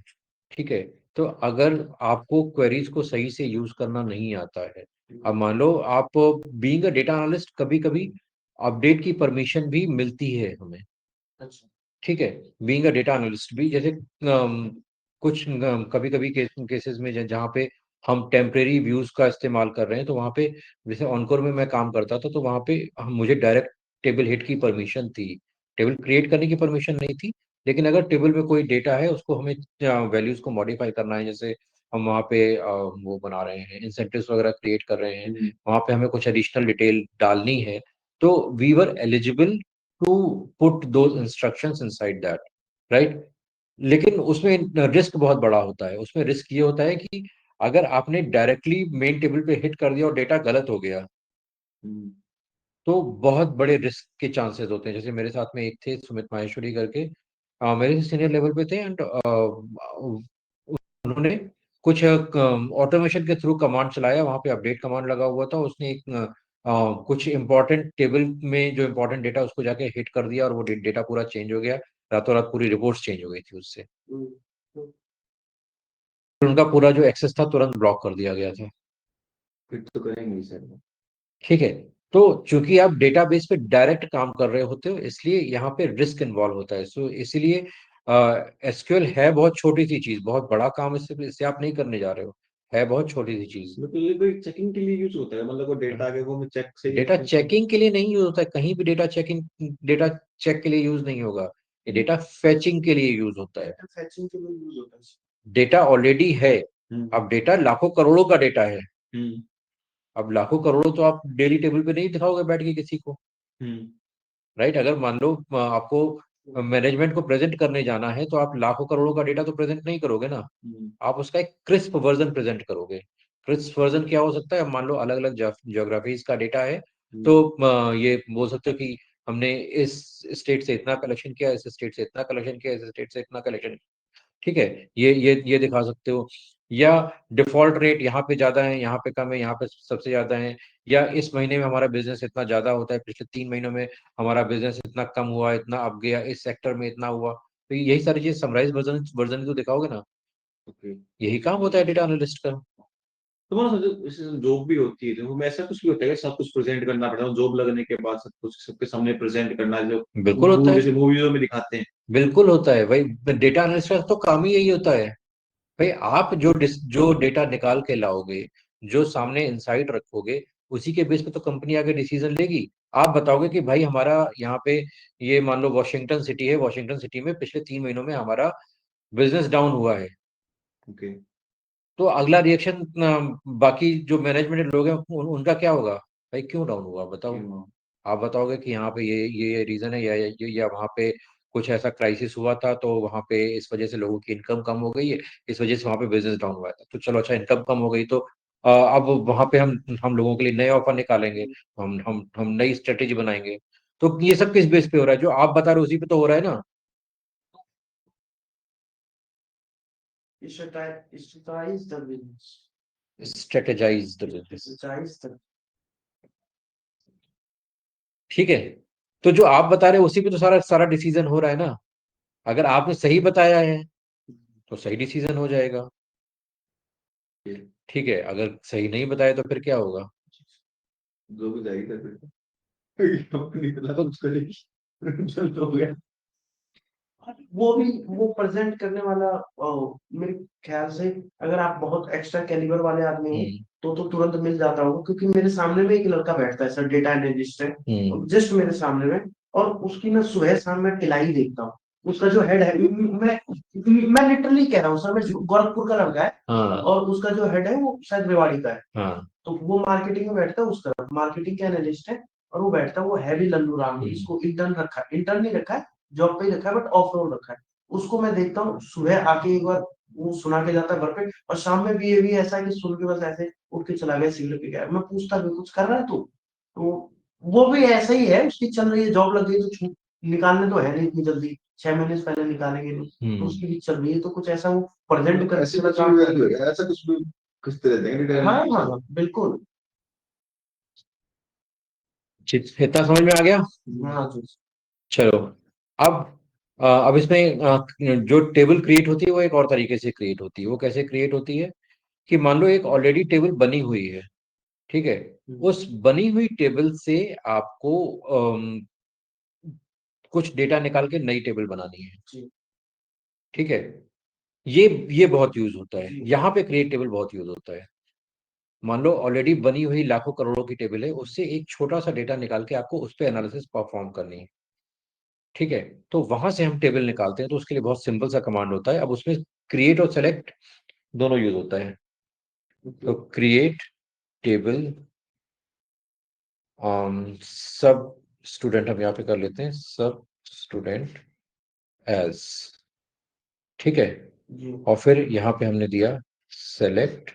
ठीक है, तो अगर आपको क्वेरीज को सही से यूज करना नहीं आता है, अब मान लो आप बीइंग अ डेटा एनालिस्ट, कभी कभी अपडेट की परमिशन भी मिलती है हमें। अच्छा ठीक है, बीइंग अ डेटा एनालिस्ट भी, जैसे कुछ कभी कभी केसेस में जहाँ पे हम टेम्परेरी व्यूज का इस्तेमाल कर रहे हैं, तो वहाँ पे जैसे ऑनकोर में मैं काम करता था, तो वहाँ पे मुझे डायरेक्ट टेबल हिट की परमिशन थी, टेबल क्रिएट करने की परमिशन नहीं थी। लेकिन अगर टेबल में कोई डेटा है, उसको हमें वैल्यूज को मॉडिफाई करना है, जैसे हम वहाँ पे वो बना रहे हैं, इंसेंटिव्स वगैरह क्रिएट कर रहे हैं, वहाँ पे हमें कुछ एडिशनल डिटेल डालनी है, तो we were eligible to put those instructions inside that, right. लेकिन उसमें रिस्क बहुत बड़ा होता है। उसमें रिस्क ये होता है कि अगर आपने डायरेक्टली मेन टेबल पे हिट कर दिया और डेटा गलत हो गया, तो बहुत बड़े रिस्क के चांसेस होते हैं। जैसे मेरे साथ में एक थे सुमित माहेश्वरी करके, मेरे से सीनियर लेवल पे थे, एंड उन्होंने कुछ ऑटोमेशन के थ्रू कमांड चलाया, वहां पे अपडेट कमांड लगा हुआ था, उसने एक कुछ इंपॉर्टेंट टेबल में जो इंपॉर्टेंट डेटा उसको जाके हिट कर दिया, और वो डेटा पूरा चेंज हो गया, रातों रात पूरी रिपोर्ट्स चेंज हो गई थी उससे। फिर उनका पूरा जो एक्सेस था तुरंत ब्लॉक कर दिया गया था। फिर तो करेंगे सर। ठीक है, तो चूंकि आप डेटाबेस पे डायरेक्ट काम कर रहे होते हो, इसलिए यहाँ पे रिस्क इन्वॉल्व होता है। सो इसीलिए एसक्यूएल है बहुत छोटी सी चीज, बहुत बड़ा काम इससे इससे आप नहीं करने जा रहे हो, है बहुत छोटी सी चीज। मतलब ये कोई चेकिंग के लिए यूज होता है, मतलब वो डेटा आगे वो मैं चेक से डेटा चेकिंग के लिए नहीं यूज होता है कहीं भी, डेटा चेक के लिए यूज नहीं होगा, ये डेटा फेचिंग के लिए यूज होता है। फैचिंग के लिए यूज होता है। डेटा ऑलरेडी है, अब डेटा लाखों करोड़ों का डेटा है, हम्म अब लाखों करोड़ों तो आप डेली टेबल पे नहीं दिखाओगे बैठ के किसी को, हम्म राइट। अगर मान लो आपको मैनेजमेंट को प्रेजेंट करने जाना है, तो आप लाखों करोड़ों का डेटा तो प्रेजेंट नहीं करोगे ना, आप उसका एक क्रिस्प वर्जन प्रेजेंट करोगे। क्रिस्प वर्जन क्या हो सकता है, मान लो अलग अलग ज्योग्राफीज का डेटा है, तो ये बोल सकते हो कि हमने इस स्टेट से इतना कलेक्शन किया, इस स्टेट से इतना कलेक्शन किया, इस स्टेट से इतना कलेक्शन। ठीक है, ये दिखा सकते हो, या डिफॉल्ट रेट यहाँ पे ज्यादा है, यहाँ पे कम है, यहाँ पे सबसे ज्यादा है, या इस महीने में हमारा बिजनेस इतना ज्यादा होता है, पिछले 3 महीनों में हमारा बिजनेस इतना कम हुआ, इतना अप गया, इस सेक्टर में इतना हुआ। तो यही सारी चीज समराइज वर्जन वर्जन तो दिखाओगे ना, ओके। यही काम होता है डेटा एनालिस्ट का। तो मतलब जैसे जॉब भी होती है, तो मैं ऐसा कुछ भी होता है कि सब कुछ प्रेजेंट करना पड़ता है जॉब लगने के बाद, सब कुछ सबके सामने प्रेजेंट करना, जो बिल्कुल होता है, जैसे मूवीज में दिखाते हैं। बिल्कुल होता है भाई, डेटा एनालिस्ट का तो काम ही यही होता है भाई। आप जो डेटा निकाल के लाओगे, जो सामने इंसाइट रखोगे, उसी के बेस पे तो कंपनी आगे डिसीजन लेगी। आप बताओगे कि भाई हमारा यहाँ पे, ये मान लो वॉशिंगटन सिटी है, वॉशिंगटन सिटी में पिछले 3 महीनों में हमारा बिजनेस डाउन हुआ है, ओके। तो अगला रिएक्शन बाकी जो मैनेजमेंट लोग हैं उनका क्या होगा, भाई क्यों डाउन हुआ बताओ। आप बताओगे कि यहाँ पे ये रीजन है, या वहाँ पे कुछ ऐसा क्राइसिस हुआ था, तो वहाँ पे इस वजह से लोगों की इनकम कम हो गई है, इस वजह से वहाँ पे बिजनेस डाउन हुआ था। तो चलो अच्छा, इनकम कम हो गई तो अब वहाँ पे हम लोगों के लिए नए ऑफर निकालेंगे, हम नई स्ट्रेटेजी बनाएंगे। तो ये सब किस बेस पे हो रहा है, जो आप बता रहे हो उसी पे तो हो रहा है ना। Strategize the business. Strategise the business. Strategize the ठीक है, तो जो आप बता रहे हो उसी पे तो सारा सारा डिसीजन हो रहा है ना। अगर आपने सही बताया है तो सही डिसीजन हो जाएगा। ठीक है, अगर सही नहीं बताया तो फिर क्या होगा। जो भी जाएगी तो फिर कंपनी तो कुछ करेगी। जल्द हो गया। वो भी वो प्रेजेंट करने वाला मेरे ख्याल से, अगर आप बहुत एक्स्ट्रा कैलिबर वाले आदमी हैं हम्म तो तुरंत मिल जाता होगा, क्योंकि मेरे सामने में एक लड़का बैठता है सर, डेटा एनालिस्ट है, हम्म जस्ट मेरे सामने में, और उसकी ना सुबह शाम मैं टिलाई देखता हूँ, उसका जो हेड है, मैं लिटरली कह रहा हूँ सर, मैं गोरखपुर का लड़का है, हाँ और उसका जो हेड है वो शायद रेवाड़ी का है। हाँ। तो वो मार्केटिंग में बैठता है, उसका मार्केटिंग के एनालिस्ट है, और वो बैठता है, वो है भी लल्लू राम ही, इसको इंटर्न रखा है, इंटर्न नहीं रखा है, जॉब पे ही रखा है, बट ऑफ रोल रखा है। उसको मैं देखता हूँ सुबह आके एक बार वो सुना के जाता है घर पे, और शाम में भी ये भी ऐसा है कि सुन के बस ऐसे उठ के चला गया, सिगरेट पी गया। मैं पूछता भी कुछ कर रहा है तू, तो वो भी ऐसा ही है, उसकी चल रही है, जॉब लग गई तो छूट निकालने तो है नहीं इतनी जल्दी, 6 महीने से पहले निकालेंगे नहीं, तो उसकी भी चल रही है, तो कुछ ऐसा वो प्रेजेंट कर ऐसे कुछ भी वैल्यू है, ऐसा कुछ भी किस तरह देंगे हाँ रिटायरमेंट। हाँ बिल्कुल। इतना समझ में आ गया। हाँ जी। चलो, अब अब इसमें जो टेबल क्रिएट होती है वो एक और तरीके से क्रिएट होती है। वो कैसे क्रिएट होती है कि मान लो एक ऑलरेडी टेबल बनी हुई है, ठीक है। उस बनी हुई टेबल से आपको कुछ डेटा निकाल के नई टेबल बनानी है, जी ठीक है। ये बहुत यूज होता है, जी यहाँ पे क्रिएट टेबल बहुत यूज होता है। मान लो ऑलरेडी बनी हुई लाखों करोड़ों की टेबल है, उससे एक छोटा सा डेटा निकाल के आपको उस पर एनालिसिस परफॉर्म करनी है, ठीक है। तो वहां से हम टेबल निकालते हैं, तो उसके लिए बहुत सिंपल सा कमांड होता है। अब उसमें क्रिएट और सेलेक्ट दोनों यूज होता है। तो क्रिएट टेबल सब स्टूडेंट, हम यहाँ पे कर लेते हैं सब स्टूडेंट एज, ठीक है। जी और फिर यहाँ पे हमने दिया select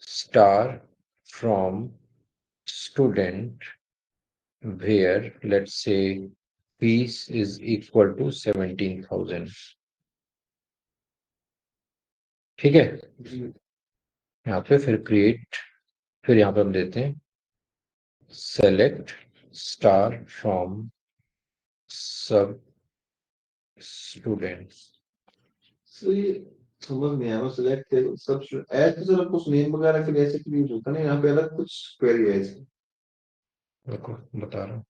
star from student where let's say fees is equal to 17,000, ठीक है। जी यहाँ पे फिर क्रिएट, फिर यहाँ पे हम देते हैं सेलेक्ट स्टार फ्रॉम सब स्टूडेंट्स। तो ये समझ नहीं आया, बस सिलेक्ट सब ऐड तो सिर्फ कुछ नेम वगैरह फिर ऐसे क्रिएट होता नहीं, यहाँ पे अलग कुछ क्वेरी है ऐसे। देखो बता रहा हूँ।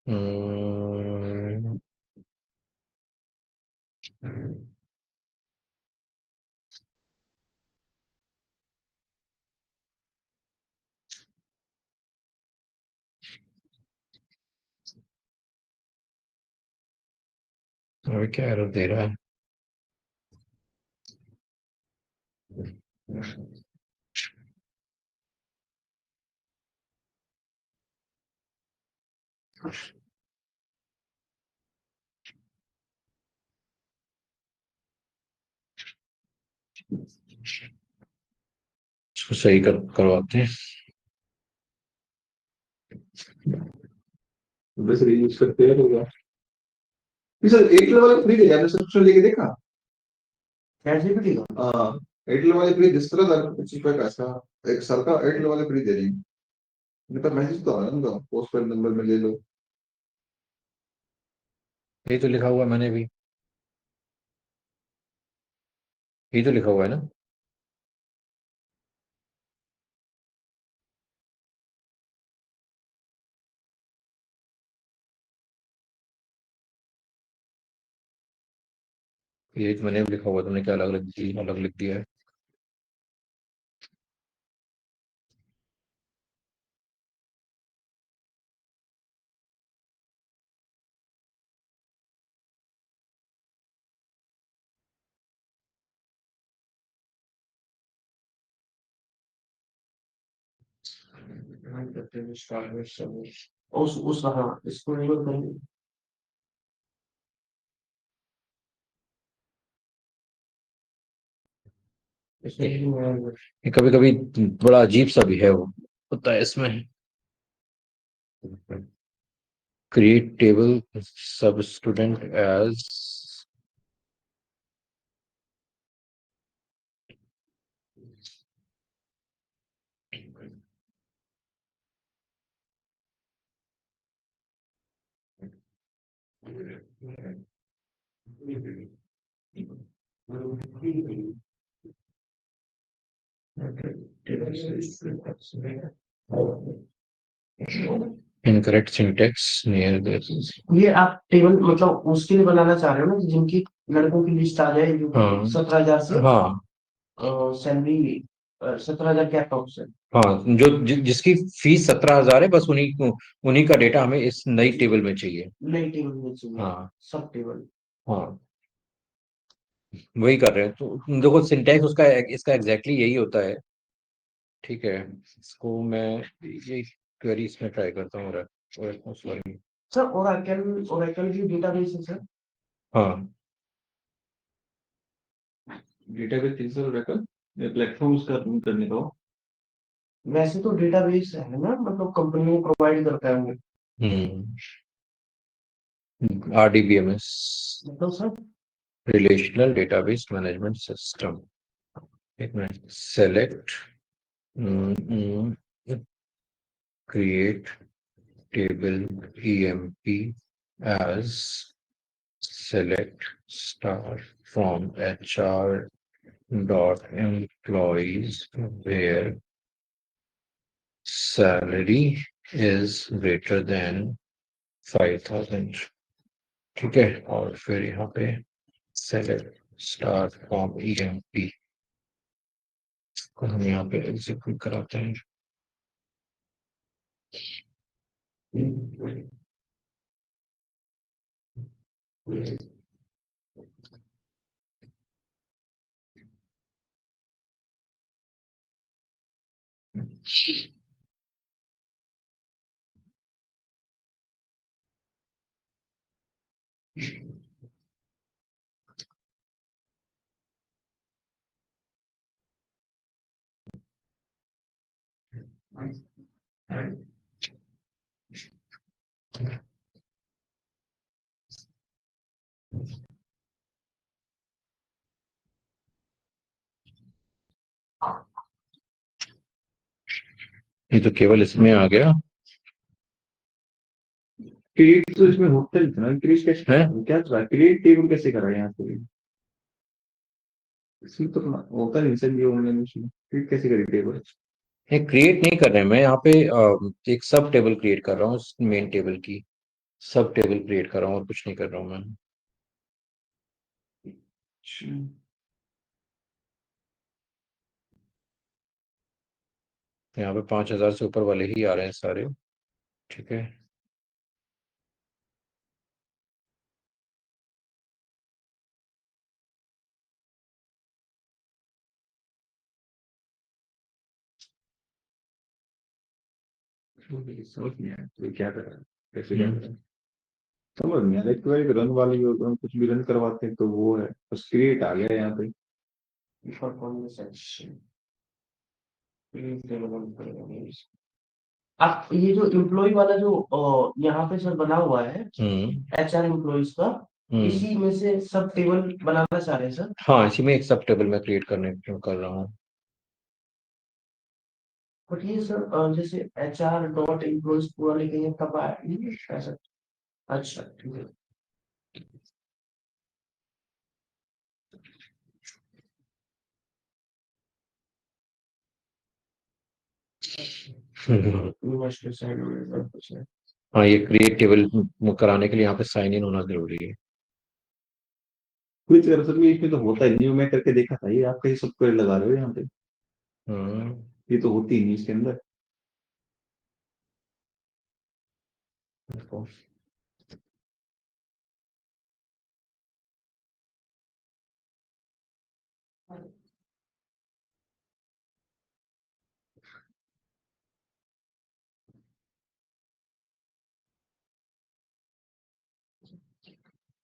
हम्म, अभी क्या एरर दे रहा है। इसको सही करवाते हैं। बस रीयूज करते हैं होगा। ये सर एयरटेल वाले फ्री दे, आपने सब्सक्रिप्शन लेके देखा? चैट जीपीटी का। हाँ, एयरटेल वाले फ्री 10,000 का ऐसा एक साल का एयरटेल वाले फ्री दे रही है। मेरे पास मैसेज तो आ रहा है उनका, पोस्ट पेड नंबर में ले लो। यही तो लिखा हुआ है मैंने भी, यही तो लिखा हुआ है ना। यही तो मैंने भी लिखा हुआ है, तुमने क्या अलग लिख दिया है। उस हाँ, इसको enable करेंगे। ये कभी कभी बड़ा अजीब सा भी है, वो होता है इसमें। क्रिएट टेबल सब student as, incorrect syntax near this. ये आप टेबल मतलब उसके लिए बनाना चाह रहे हो ना, जिनकी लड़कों की लिस्ट आ जाए जो हाँ 17,000 से हाँ सैलरी 17,000 के अप्रॉक्स है। हाँ, जिसकी फीस 17,000 है, बस उन्हीं का डेटा हमें इस नई टेबल में चाहिए। नई टेबल में चाहिए, हाँ सब टेबल। हाँ, वही कर रहे हैं। तो देखो सिंटैक्स उसका इसका एग्जैक्टली यही होता है। ठीक है, इसको मैं ये क्वेरी इसमें ट्राई करता हूँ। सॉरी। सर ओरेकल की डेटाबेस है सर। हाँ डेटाबेस 300 रखा प्लेटफॉर्म उसका रूम करने का हो। वैसे तो डेटाबेस है ना, मतलब कंपनी प्रोवाइड करता है वो। RDBMS, मतलब sir relational database management system. एक minute, select create table EMP as select star from HR dot employees where salary is greater than 5,000। ठीक है, और फिर यहाँ पे select star from EMP को हम यहाँ पे एग्जीक्यूट कराते हैं। ये तो केवल इसमें आ गया क्रिएट तो इसमें होता ही था ना, क्रिएट कैसे है। क्या था, क्रिएट टेबल कैसे करा यहाँ पे? इसमें तो होता नहीं सर, ये ऑनलाइन में क्रिएट कैसे करी टेबल? ये क्रिएट नहीं कर रहे हैं, मैं यहाँ पे एक सब टेबल क्रिएट कर रहा हूँ, मेन टेबल की सब टेबल क्रिएट कर रहा हूँ और कुछ नहीं कर रहा हूँ मैं। यहाँ पे 5,000 से ऊपर वाले ही आ रहे हैं सारे। ठीक है, समझ नहीं आया तो क्या कर रहा है, कैसे क्या कर रहा है, समझ नहीं आया। एक तो एक रन वाली हो, तो हम कुछ भी रन करवाते हैं तो वो है, बस क्रिएट आ गया यहाँ पे। आप ये जो एम्प्लॉय वाला जो यहाँ पे सर बना हुआ है हम्म HR एम्प्लॉइज का, इसी में से सब टेबल बनाना चाह रहे हैं सर। हाँ, इसी में एक सब टेबल मैं क्रिएट करने कर रहा हूँ। बट ये सर जैसे HR.employees पूरा लिखेंगे तब आएगा ऐसा। अच्छा ठीक है। यूनिवर्सिटी साइड में सब कुछ है। हाँ, ये क्रिएट टेबल कराने के लिए यहाँ पे साइन इन होना जरूरी है। कुछ कर सर, ये इसमें तो होता ही नहीं, मैं करके देखा था, ये आप कहीं सब क्वेरी लगा रहे हो यहाँ पे, हम्म ये तो होती ही नहीं इसके अंदर। देखो।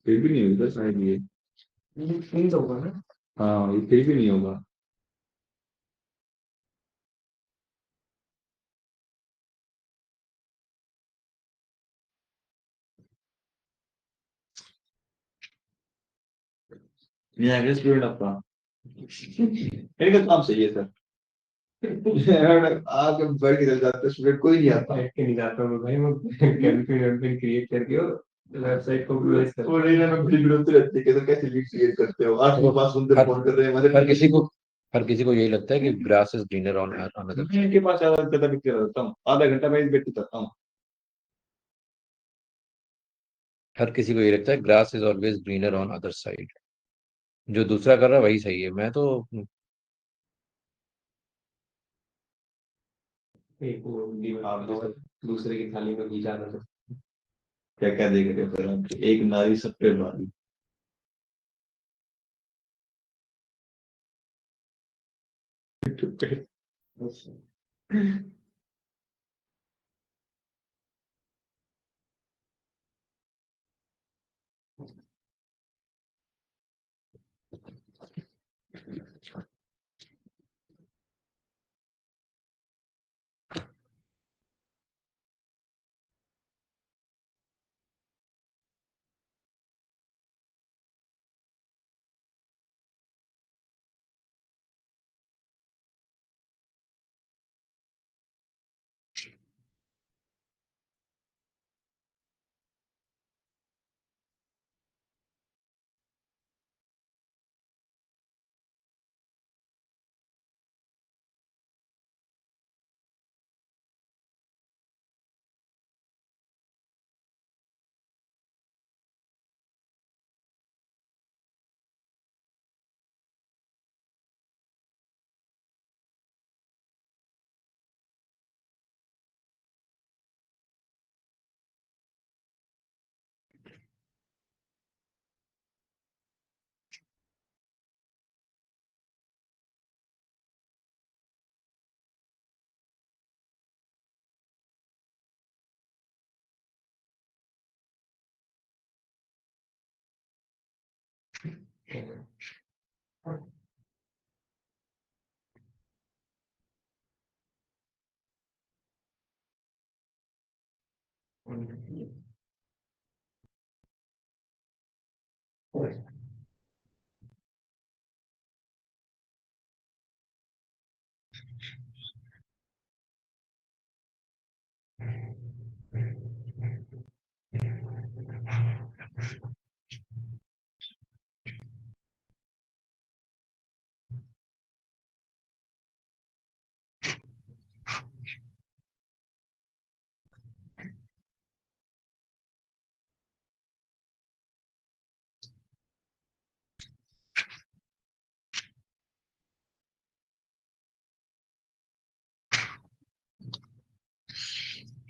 फिर भी नहीं होगा शायद ये। ये फील्ड होगा ना। हाँ, ये फिर भी नहीं होगा। ये आगे स्टूडेंट आपका, इनका काम सही है सर। आगे बढ़ के चल जाते स्टूडेंट, कोई नहीं आता। बैठ के नहीं जाता हूँ भाई, मैं कैलकुलेटर क्रिएट करके वेबसाइट को विजुअलाइज करता वो नहीं ना, मैं बड़ी विरोधी रहती है कि तो कैसे लीड क्रिएट करते हो, 8 पास बंदे फोन कर रहे हैं हमारे। हर किसी को यही लगता है कि grass is greener on another. मैं इनके पास ज्यादा ज्यादा बिकते रहता हूँ, आधा घंटा मैं बैठ के करता हूँ। हर किसी को ये लगता है grass is always greener on other side, जो दूसरा कर रहा है वही सही है। मैं तो एक वो दीवार दूसरे की थाली में घी जाता था। क्या क्या देख रहे हो फिर आप? एक नारी सब पे भारी।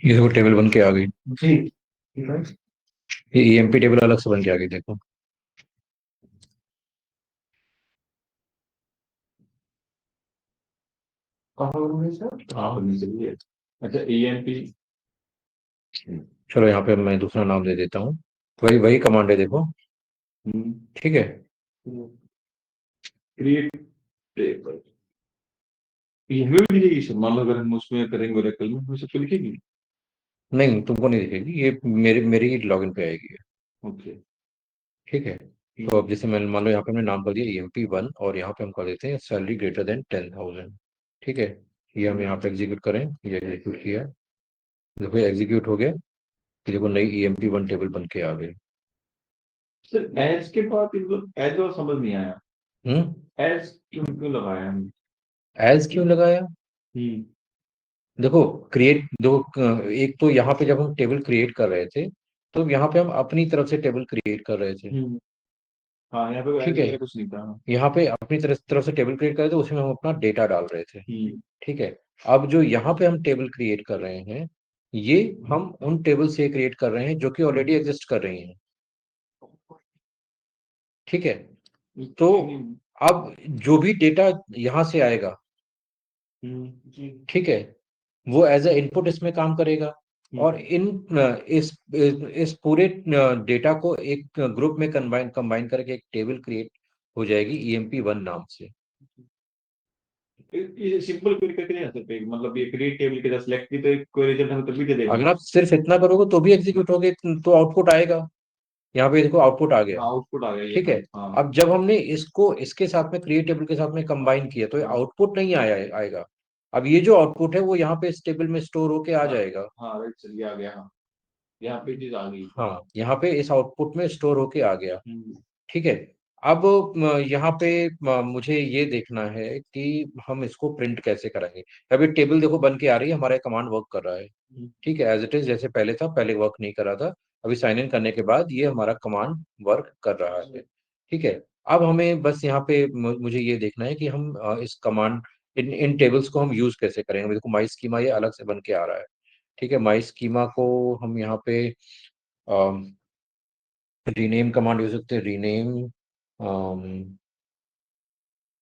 ये देखो टेबल बन के आ गई। जी ठीक है। ये ईएमपी टेबल अलग से बन के आ गई, देखो। कहाँ होंगे सर? हाँ होनी चाहिए। अच्छा ईएमपी। चलो यहाँ पे मैं दूसरा नाम दे देता हूँ। वही वही कमांड है, देखो। ठीक है। Create table. ये हमें भी दिखेगी सर, मान लो अगर हम उसमें करेंगे ओरेकल में हमें सबको लिखेगी। नहीं, तुमको नहीं दिखेगी, ये मेरी ही लॉगिन पे आएगी। ओके। ठीक है। तो अब जैसे मैंने मान लो यहाँ पे हमने नाम कर दिया EMP1, और यहाँ पे हम कर देते हैं सैलरी ग्रेटर देन 10,000। ठीक है। ये हम यहाँ पे एग्जीक्यूट करें, ये एग्जीक्यूट किया। देखो एग्जीक्यूट हो गया कि देखो नई EMP1 टेबल बन के आ गई। सर एज के बाद मतलब एज और समझ नहीं आया। एज क्यों क्यों लगाया हमने? एज क्यों लगाया? हम्म। देखो क्रिएट दो, एक तो यहाँ पे जब हम टेबल क्रिएट कर रहे थे, तो यहाँ पे हम अपनी तरफ से टेबल क्रिएट कर रहे थे। हाँ यहाँ पे ठीक एज है। वगैरह कुछ नहीं था। यहाँ पे अपनी तरफ से टेबल क्रिएट कर रहे थे, उसमें हम अपना डेटा डाल रहे थे। हम्म। ठीक है। अब जो यहाँ पे हम टेबल क्रिएट कर रहे हैं, ये हम उन टेबल से क्रिएट कर रहे हैं जो कि ऑलरेडी एग्जिस्ट कर रही हैं। ठीक है। तो अब जो भी डेटा यहाँ से आएगा, जी। ठीक है, वो एज ए इनपुट इसमें काम करेगा। और इस पूरे डेटा को एक ग्रुप में कंबाइन कंबाइन करके एक टेबल क्रिएट हो जाएगी EMP1 नाम से। ये सिंपल क्वेरी करके नहीं आ सकते, मतलब ये क्रिएट टेबल के जस्ट सिलेक्ट की तो एक कोई रिजल्ट हमें तभी दे देगा। अगर आप सिर्फ इतना करोगे तो भी एग्जीक्यूट होगे, तो आउटपुट आएगा। यहाँ पे देखो आउटपुट आ गया। आउटपुट आ गया ये ठीक है। हाँ। अब जब हमने इसको इसके साथ में क्रिएट टेबल के साथ में कंबाइन किया, तो आउटपुट नहीं आएगा। अब ये जो आउटपुट है वो यहाँ पे इस टेबल में स्टोर होके आ जाएगा। हाँ राइट सर, ये आ गया। हाँ यहाँ पे चीज आ गई। हाँ, यहाँ पे इस आउटपुट में स्टोर होके आ गया। हम्म। ठीक है। अब यहाँ पे मुझे ये देखना है कि हम इसको प्रिंट कैसे करेंगे। अभी टेबल देखो बन के आ रही है, हमारा कमांड वर्क कर रहा है। ठीक है, एज इट इज जैसे पहले था, पहले वर्क नहीं कर रहा था। अभी साइन इन करने के बाद ये हमारा कमांड वर्क कर रहा है। ठीक है, अब हमें बस यहाँ पे मुझे ये देखना है कि हम इस कमांड इन इन टेबल्स को हम यूज कैसे करेंगे। देखो माई स्कीमा ये अलग से बन के आ रहा है। ठीक है, माई स्कीमा को हम यहाँ पे रीनेम कमांड यूज करते हैं। रीनेम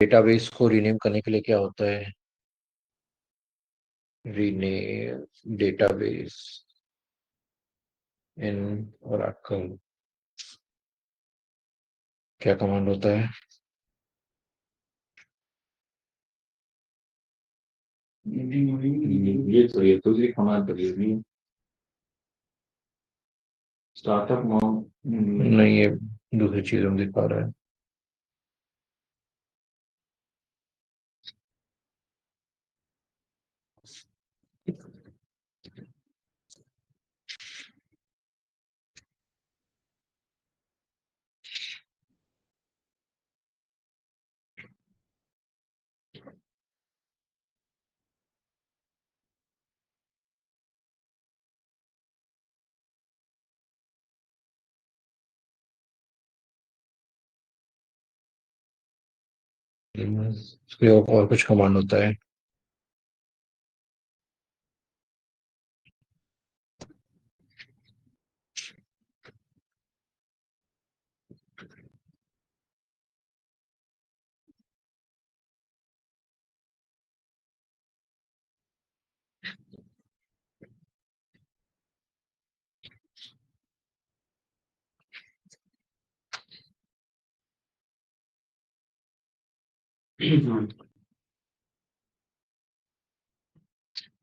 डेटाबेस को रीनेम करने के लिए क्या होता है, रीनेम डेटाबेस इन ओरेकल, क्या कमांड होता है? ये दूसरी कमांड करिए, स्टार्टअप मॉम। नहीं, ये दूसरी चीज हम दिखा रहा है। इसके और कुछ कमांड होता है।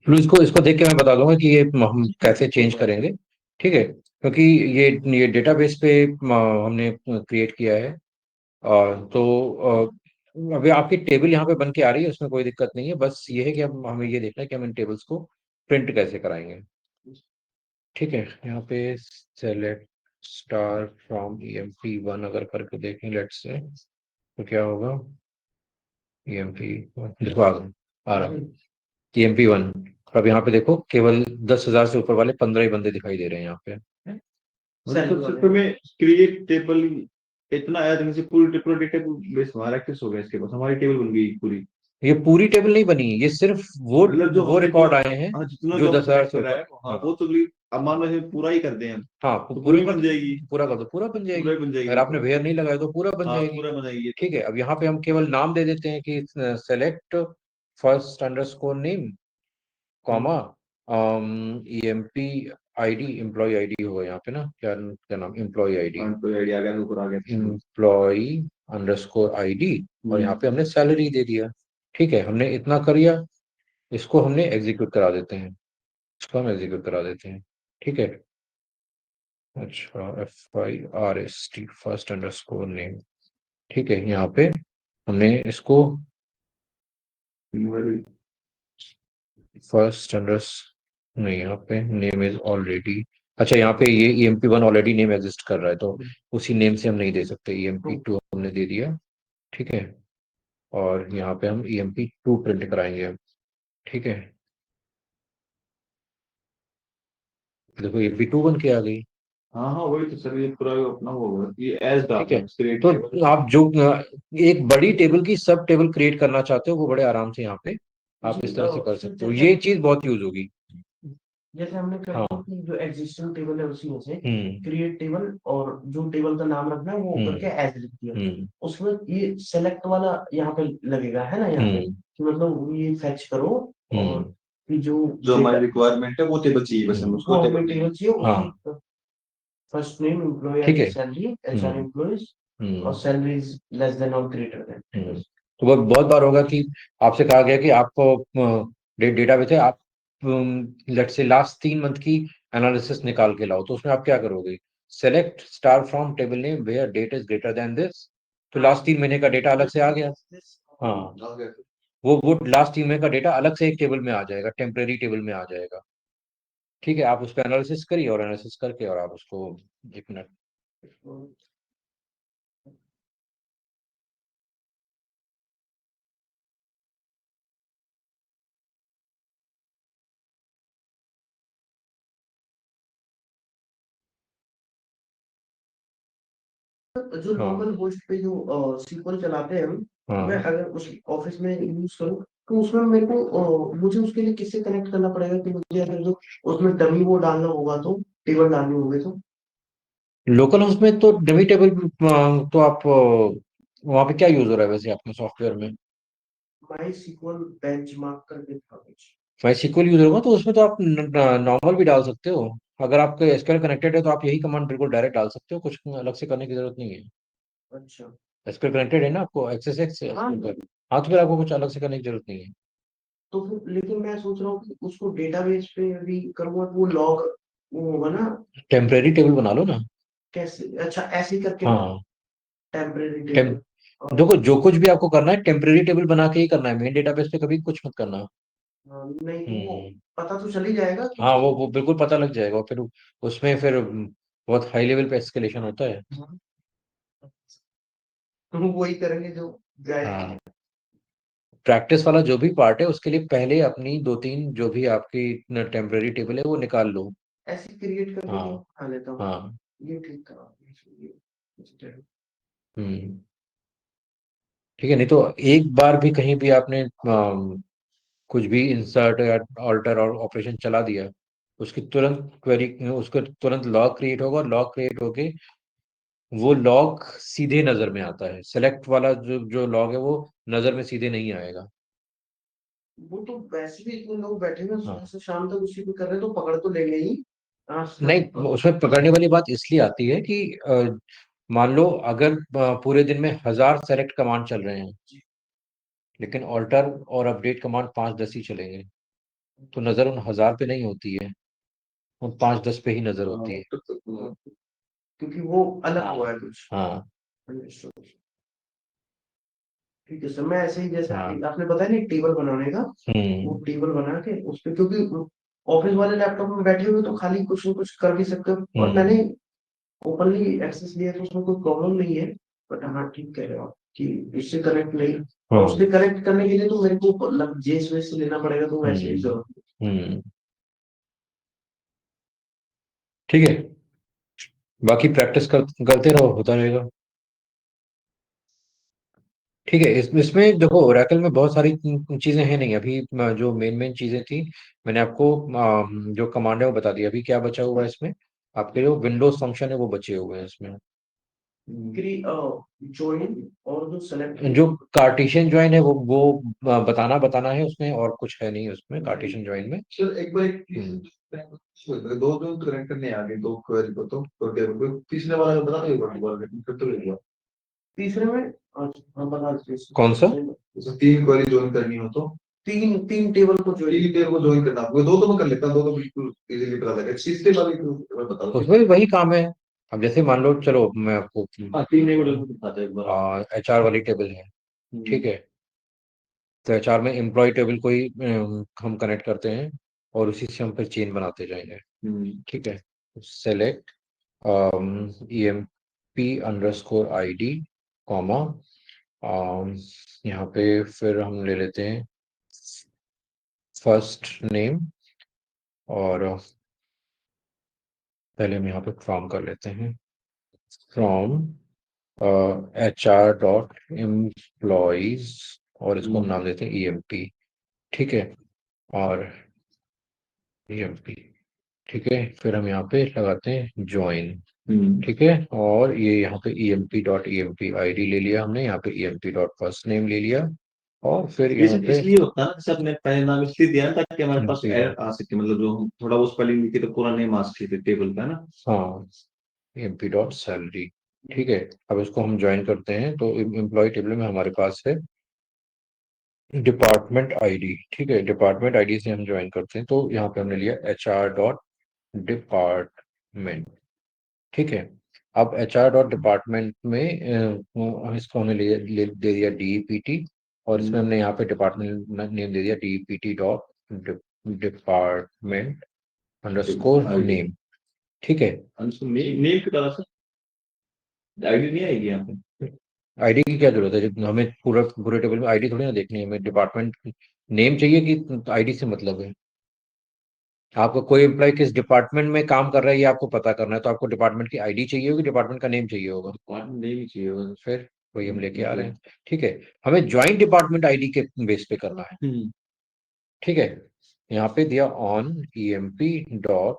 फिर इसको इसको देख के मैं बता दूंगा कि ये हम कैसे चेंज करेंगे। ठीक है, क्योंकि ये डेटाबेस पे हमने क्रिएट किया है। तो अभी आपकी टेबल यहाँ पे बन के आ रही है, उसमें कोई दिक्कत नहीं है। बस ये है कि अब हमें ये देखना है कि हम इन टेबल्स को प्रिंट कैसे कराएंगे। ठीक है, यहाँ पे सेलेक्ट स्टार फ्रॉम EMP1 अगर करके देखें लेट्स से, तो क्या होगा? EMP देखो आ रहा EMP1। अब यहाँ पे देखो केवल 10,000 से ऊपर वाले 15 ही बंदे दिखाई दे रहे हैं यहाँ पे। सिर्फ में क्रिएट टेबल इतना आया था, पूरी पूरा डेटा बेस हमारा एक्सेस हो गया, इसके पास हमारी टेबल बन गई पूरी। ये पूरी टेबल नहीं बनी, ये सिर्फ मतलब जो वो हमने रिकॉर्ड आए हैं हाँ जितना जो जो हमने 10,000 सेलेक्ट से करा ऊपर। है, हाँ हाँ वो तो अब मान लो हम पूरा ही कर दें हम, हाँ, तो पूरी पूरी कर बन जाएगी। पूरा कर दो, पूरा बन जाएगी। पूरा ही बन जाएगी अगर वो आपने तो। वेयर नहीं लगाया तो पूरा बन हाँ जाएगी। पूरा बनाएगी। ठीक है, अब यहाँ पे हम केवल नाम दे देते हैं कि select first underscore name comma EMP ID, employee ID होगा यहाँ पे ना, क्या क्या नाम, एम्प्लॉय आईडी, हाँ तो आइडिया आ गया, ऊपर आ गया। एम्प्लॉय अंडरस्कोर ID, और यहाँ पे हमने सैलरी दे दिया। ठीक है, हमने इतना कर दिया। इसको हमने एग्जीक्यूट करा देते हैं, इसको हम एग्जीक्यूट करा देते हैं। ठीक है, अच्छा FIRST फर्स्ट अंडरस्कोर नेम। ठीक है, यहाँ पे हमने इसको फर्स्ट अंडर्स नहीं, यहाँ पे नेम इज ऑलरेडी, अच्छा यहाँ पे ये EMP1 ऑलरेडी नेम एग्जिस्ट कर रहा है, तो उसी नेम से हम नहीं दे सकते। EMP2 हमने दे दिया। ठीक है, और यहाँ पे हम EMP2 प्रिंट कराएंगे अब। ठीक है, देखो EMP2 बन के आ गई। हाँ हाँ वही तो सर, ये पूरा अपना वो होगा, ये एज ठीक है, डाटा क्रिएट तो टेबल। आप जो एक बड़ी टेबल की सब टेबल क्रिएट करना चाहते हो, वो बड़े आराम से यहाँ पे आप इस तरह से कर सकते हो। ये चीज बहुत यूज होगी। जैसे हमने कर हाँ। दी कि जो एग्जिस्टिंग टेबल है उसी में से हम्म क्रिएट टेबल, और जो टेबल का नाम रखना है वो करके हम्म एज लिख दिया। हम्म उसमें ये सेलेक्ट वाला यहाँ पे लगेगा, है ना, यहाँ पे हम्म कि मतलब ये फेच करो, और हम्म कि जो जो डेटा हमारी रिक्वायरमेंट है वो टेबल चाहिए, बस हम वो उसको टेबल हमें नहीं। टेबल चाहिए उसी। हाँ। फर्स्ट नेम, एम्प्लॉय ठीक आईडी, है। सैलरी, एचआर हम्म एम्प्लॉयज, और हम्म सैलरी इज लेस देन और ग्रेटर देन। हम्म। तो वो बहुत बार होगा कि आपसे कहा गया कि आपको डेटा बेस है, आप लेट से लास्ट 3 मंथ की एनालिसिस निकाल के लाओ, तो उसमें आप क्या करोगे? Select star from table name where date is greater than this, तो लास्ट 3 महीने का डेटा अलग से आ गया। हाँ, आ गया। वो लास्ट 3 महीने का डेटा अलग से एक टेबल में आ जाएगा, टेम्परेरी टेबल में आ जाएगा। ठीक है, आप उस पर एनालिसिस करिए, और एनालिसिस करके और आप उसको 1 मिनट जो हाँ नॉर्मल होस्ट पे जो सीक्वल चलाते हैं हम, मैं हाँ। अगर उस ऑफिस में यूज करूँ तो उसमें मेरे को मुझे उसके लिए किससे कनेक्ट करना पड़ेगा कि मुझे अगर जो उसमें डमी वो डालना होगा तो टेबल डालनी होगी तो। लोकल हाउस में तो डमी टेबल, तो आप वहाँ पे क्या यूज हो रहा है वैसे आपके सॉफ्टवेयर में? माई सीक्वल बेंचमार्क करके था कुछ। MySQL यूज होगा तो उसमें तो आप नॉर्मल भी डाल सकते हो। अगर आपके एसक्यूएल कनेक्टेड है तो आप यही कमांड बिल्कुल डायरेक्ट डाल सकते हो, कुछ अलग से करने की जरूरत नहीं है। अच्छा। एसक्यूएल कनेक्टेड है ना आपको, एक्सेस एक्स हाँ एसक्यूएल पर। हाँ तो फिर आपको कुछ अलग से करने की जरूरत नहीं है। तो फिर लेकिन मैं सोच रहा हूँ कि उसको डेटाबेस पे भी करूँगा तो वो लॉग वो होगा ना। टेम्परेरी टेबल बना लो ना। कैसे? अच्छा ऐसे ही करके हाँ। टेम्परेरी टेम टेबल। देखो, जो कुछ भी आपको करना है टेम्परेरी टेबल बना के ही करना है, मेन डेटाबेस पे कभी कुछ मत करना। नहीं तो वो हम्म। पता तो चल ही जाएगा कि हाँ, वो बिल्कुल पता लग जाएगा फिर। उसमें फिर बहुत हाई लेवल पे एस्केलेशन होता है। हाँ, तो वही करेंगे जो गायब। हाँ, प्रैक्टिस वाला जो भी पार्ट है उसके लिए पहले अपनी दो तीन जो भी आपकी टेम्पररी टेबल है वो निकाल लो। ऐसे क्रिएट करके मैं हाँ बना लेता हूँ। हाँ। ये ठीक था ये। हम्म। ठीक है, नहीं तो एक बार भी कहीं भी आपने कुछ भी इंसर्ट या ऑल्टर और ऑपरेशन चला दिया, उसकी तुरंत क्वेरी, उसका तुरंत लॉग क्रिएट होगा, और लॉग क्रिएट होके वो लॉग सीधे नजर में आता है। सेलेक्ट वाला जो जो लॉग है वो नजर में सीधे नहीं आएगा। वो तो वैसे भी इतने लोग बैठे हुए हैं, सुबह हाँ। से शाम तक उसी पे कर रहे हैं तो पकड़ तो लेंगे ही। हाँ नहीं, उसमें पकड़ने वाली बात इसलिए आती है कि मान लो अगर पूरे दिन में 1000 सेलेक्ट कमांड चल रहे हैं, लेकिन ऑल्टर और अपडेट कमांड 5-10 ही चलेंगे, तो नजर उन 1000 पे नहीं होती है, उन 5-10 पे ही नजर होती है। क्योंकि वो अलग हाँ हुआ है कुछ। हाँ ठीक है सर, मैं ऐसे ही जैसे हाँ। आपने बताया ना टेबल बनाने का, वो हम्म टेबल बना के उस पे, क्योंकि ऑफिस वाले लैपटॉप में बैठे हुए तो खाली कुछ न कुछ कर भी सकते हो, और मैंने हम्म। ओपनली एक्सेस लिया तो उसमें कोई प्रॉब्लम नहीं है। बट हाँ ठीक कह रहे हो आप कि इससे कनेक्ट नहीं, और हाँ। उससे कनेक्ट करने के लिए तो मेरे को जेस वेस से लेना पड़ेगा, तो वैसे भी हम्म। जरूरत हम्म। ठीक है, बाकी प्रैक्टिस करते रहो, होता रहेगा। ठीक है, इसमें देखो ओरेकल में बहुत सारी चीजें हैं नहीं अभी। जो मेन मेन चीजें थी मैंने आपको जो कमांड है वो बता दिया। अभी क्या बचा हुआ है इसमें? आपके जो विंडोज फंक्शन है वो बचे हुए हैं इसमें। नहीं। ज्वाइन और जो सेलेक्ट जो कार्टेशियन ज्वाइन है वो बताना बताना है उसमें, और कुछ है नहीं उसमें कार्टेशियन ज्वाइन में। सर एक बार एक हम्म। दो दो कनेक्ट करने आ गए, दो क्वेरी को तो टेबल को तीसरे वाला बता दो एक बार फिर तो एक बार। तीसरे में। अच्छा हाँ बता दीजिए कौन सा? जैसे तीन क्वेरी ज्वाइन करनी हो तो तीन तीन टेबल को ज्वाइन। तीन टेबल को ज्वाइन करना होगा, दो तो मैं कर लेता हूँ, दो तो बिल्कुल इजीली पता लगेगा, तीसरे वाली को एक बार बता दो। उसमें भी वही काम है। अब जैसे मान लो, चलो मैं आपको हाँ तीन टेबल को दिखाते हैं एक बार आप। HR वाली टेबल है, ठीक है। तो HR में एम्प्लॉय टेबल को ही हम कनेक्ट करते हैं, और उसी से हम फिर चेन बनाते जाएंगे। ठीक है। सेलेक्ट EMP_ID, कॉमा, यहाँ पे फिर हम ले लेते हैं फर्स्ट नेम, और पहले हम यहाँ पे फ्रॉम कर लेते हैं। फ्रॉम HR.employees, और इसको हम नाम देते हैं EMP। ठीक है, और EMP। ठीक है, फिर हम यहाँ पे लगाते हैं ज्वाइन। ठीक है, और ये यहाँ पे EMP.EMP ID ले लिया हमने, यहाँ पे EMP.फर्स्ट नेम ले लिया, और फिर ये यहाँ सिर्फ पे इसलिए होता है ना, जैसे अपने पहले नाम इसलिए दिया है ताकि हमारे पास EMP एरर डॉट, आ सके, मतलब जो हम थोड़ा वो स्पेलिंग लिखे तो पूरा नेम आ सके टेबल पे, है ना। हाँ, EMP.salary। ठीक है, अब इसको हम ज्वाइन करते हैं तो एम्प्लॉय टेबल में हमारे पास है डिपार्टमेंट आईडी। ठीक है, डिपार्टमेंट आईडी से हम ज्वाइन करते हैं, तो यहाँ पे हमने लिया HR.डिपार्टमेंट। ठीक है, अब HR.डिपार्टमेंट में इसको हमने दे दिया DEPT, और इसमें हमने यहाँ पे डिपार्टमेंट नेम दे दिया DEPT.डिपार्टमेंट_नेम। ठीक है। नेम की तरह से आईडी नहीं आएगी यहाँ पे। आईडी की क्या जरूरत है जब हमें पूरा पूरे टेबल में आईडी थोड़ी ना देखनी है, हमें डिपार्टमेंट नेम चाहिए कि आईडी से मतलब है? आपका कोई एम्प्लॉय किस डिपार्टमेंट में काम कर रहा है ये आपको पता करना है, तो आपको डिपार्टमेंट की आईडी चाहिए होगी, डिपार्टमेंट का नेम चाहिए होगा। डिपार्टमेंट नेम ही चाहिए होगा। फिर वही हम लेके आ रहे हैं। ठीक है, हमें ज्वाइंट डिपार्टमेंट आईडी के बेस पे करना है। ठीक है, यहाँ पे दिया on emp dot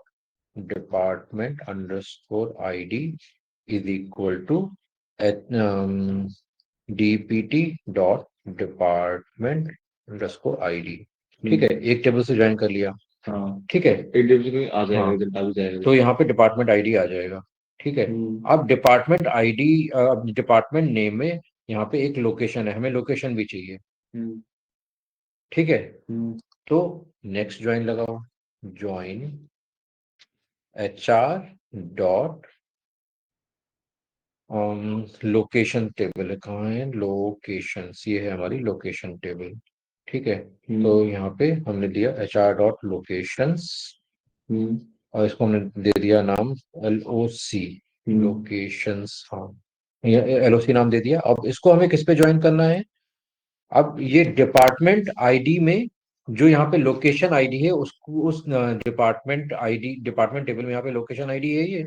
department underscore ID is equal to dpt dot department underscore ID. ठीक है, एक टेबल से ज्वाइन कर लिया। हाँ, ठीक है, एक डिवीजन में आ जाएगा, हाँ, इधर डाल जाएगा। तो यहाँ पे डिपार्टमेंट आईडी आ जाएगा। ठीक है, अब डिपार्टमेंट आईडी, डिपार्टमेंट नेम में यहाँ पे एक लोकेशन है, हमें लोकेशन भी चाहिए। ठीक है, तो नेक्स्ट ज्वाइन लगाओ, join HR dot location table है, कहाँ है लोकेशन, ये है हमारी लोकेशन टेबल। ठीक है, तो यहाँ पे हमने दिया HR डॉट लोकेशंस और इसको हमने दे दिया नाम LOC लोकेशंस। हाँ, LOC नाम दे दिया। अब इसको हमें किस पे ज्वाइन करना है, अब ये डिपार्टमेंट आईडी में जो यहाँ पे लोकेशन आईडी है उसको, उस डिपार्टमेंट आईडी, डिपार्टमेंट टेबल में यहाँ पे लोकेशन आईडी है ये।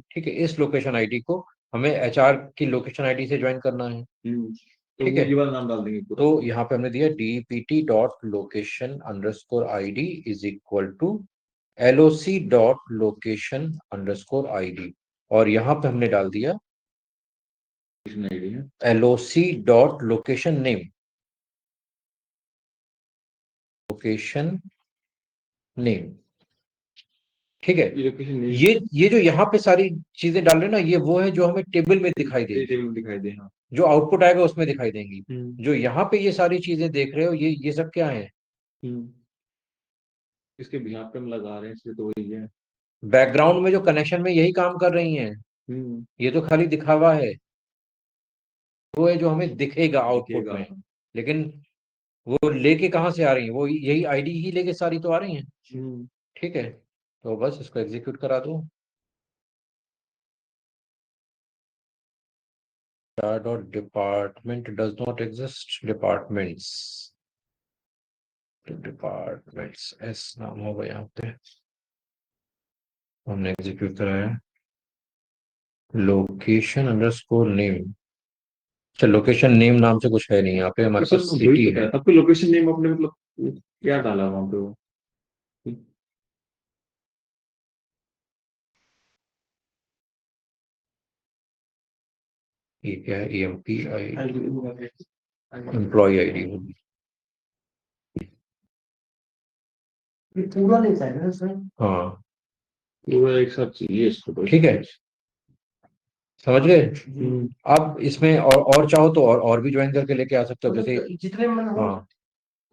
ठीक है, इस लोकेशन आईडी को हमें HR की लोकेशन आईडी से ज्वाइन करना है। तो ठीक है, ये वाला नाम डाल देंगे पूरा। तो यहाँ पे हमने दिया dpt dot location underscore ID is equal to LOC dot location underscore ID, और यहाँ पे हमने डाल दिया आईडी है LOC dot location name, location name. ठीक है, ये लोकेशन नेम ये जो यहाँ पे सारी चीजें डाल रहे हैं ना, ये वो है जो हमें टेबल में दिखाई देगी, टेबल में दिखाई दे। हाँ, जो आउटपुट आएगा उसमें दिखाई देंगी। जो यहाँ पे ये सारी चीजें देख रहे हो, ये सब क्या है, इसके बिहार पे हम लगा रहे हैं, इसलिए तो वही है। बैकग्राउंड में जो कनेक्शन में यही काम कर रही हैं। ये तो खाली दिखावा है, वो है जो हमें दिखेगा आउटपुट में, लेकिन वो लेके कहाँ से आ रही है, वो यही आईडी ही लेके सारी तो आ रही हैं। ठीक है, तो बस इसको एग्जीक्यूट करा दो। dot department does not exist, departments S नाम होगा यहाँ पे, हमने एग्जीक्यूट कराया। लोकेशन अंडरस्कोर नेम, अच्छा लोकेशन नेम नाम से कुछ है नहीं यहाँ पे, हमारे पास सिटी है। आपको लोकेशन नेम आपने मतलब क्या डाला वहां पे वो? ये क्या है, EMP एम्प्लॉय आईडी होगी। ये पूरा नहीं चाहिए सर। हाँ, पूरा एक साथ चाहिए इसको तो। ठीक है, समझ गए। अब इसमें और चाहो तो और भी ज्वाइन करके लेके आ सकते हो, जैसे जितने मन हो। हाँ,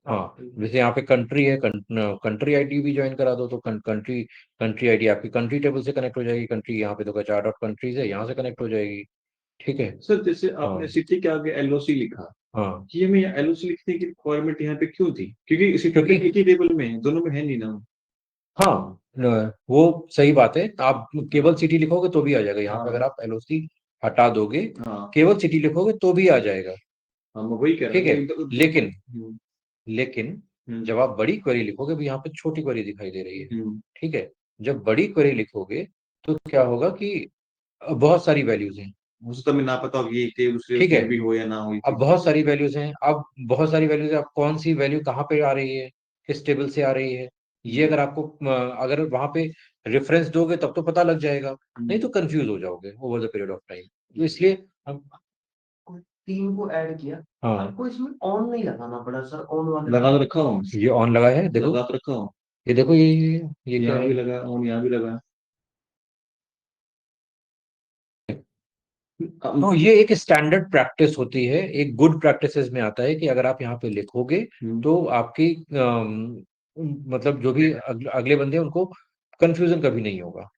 हाँ, जैसे यहाँ पे कंट्री है, कंट्री आईडी भी ज्वाइन करा दो, तो कंट्री आईडी आपकी कंट्री टेबल से कनेक्ट हो जाएगी। कंट्री यहाँ पे तो 4 डॉट कंट्रीज है, यहाँ से कनेक्ट हो जाएगी। ठीक है सर, जैसे आपने हाँ, सिटी के आगे LOC लिखा, हाँ, ये हमें LOC लिखने की रिक्वायरमेंट यहाँ पे क्यों थी? क्योंकि सिटी क्योंकि एक ही टेबल में है, दोनों में है नहीं ना। हाँ, वो सही बात है, आप केवल सिटी लिखोगे तो भी आ जाएगा। यहाँ पे हाँ। अगर आप LOC हटा दोगे, हाँ, केवल सिटी लिखोगे तो भी आ जाएगा। हाँ, मैं वही कह रहा ठीक है, हूँ। लेकिन हम्म, लेकिन हम्म, जब आप बड़ी क्वेरी लिखोगे, भी यहाँ पे छोटी क्वेरी दिखाई दे रही है। हम्म, ठीक है, जब बड़ी क्वेरी लिखोगे तो क्या होगा कि बहुत सारी वैल्यूज हैं। मुझे तो मैं ना पता हो ये टेबल दूसरे ठीक है, उसमें भी हो या ना हो। अब बहुत सारी वैल्यूज हैं, अब बहुत सारी वैल्यूज है, अब कौन सी वैल्यू कहाँ पे आ रही है, किस टेबल से आ रही है, ये अगर आपको अगर वहां पे रेफरेंस दोगे तब तो पता लग जाएगा, नहीं तो कंफ्यूज हो जाओगे over the period of time. तो इसलिए हम 3 को ऐड किया। हाँ, आपको इसमें ऑन नहीं लगाना पड़ा सर, ऑन वाले लगा तो रखा हूँ, ये ऑन लगा है, देखो लगा तो रखा हूँ। ये देखो ये क्या यहाँ है, भी लगा और यहाँ भी लगा। तो ये एक स्टैंडर्ड प्रैक्टिस होती है, एक गुड प्रैक्टिसेस में आता है कि अगर आप यहाँ पे लिखोगे तो आपकी मतलब जो भी अगले बंदे हैं उनको कंफ्यूजन कभी नहीं होगा।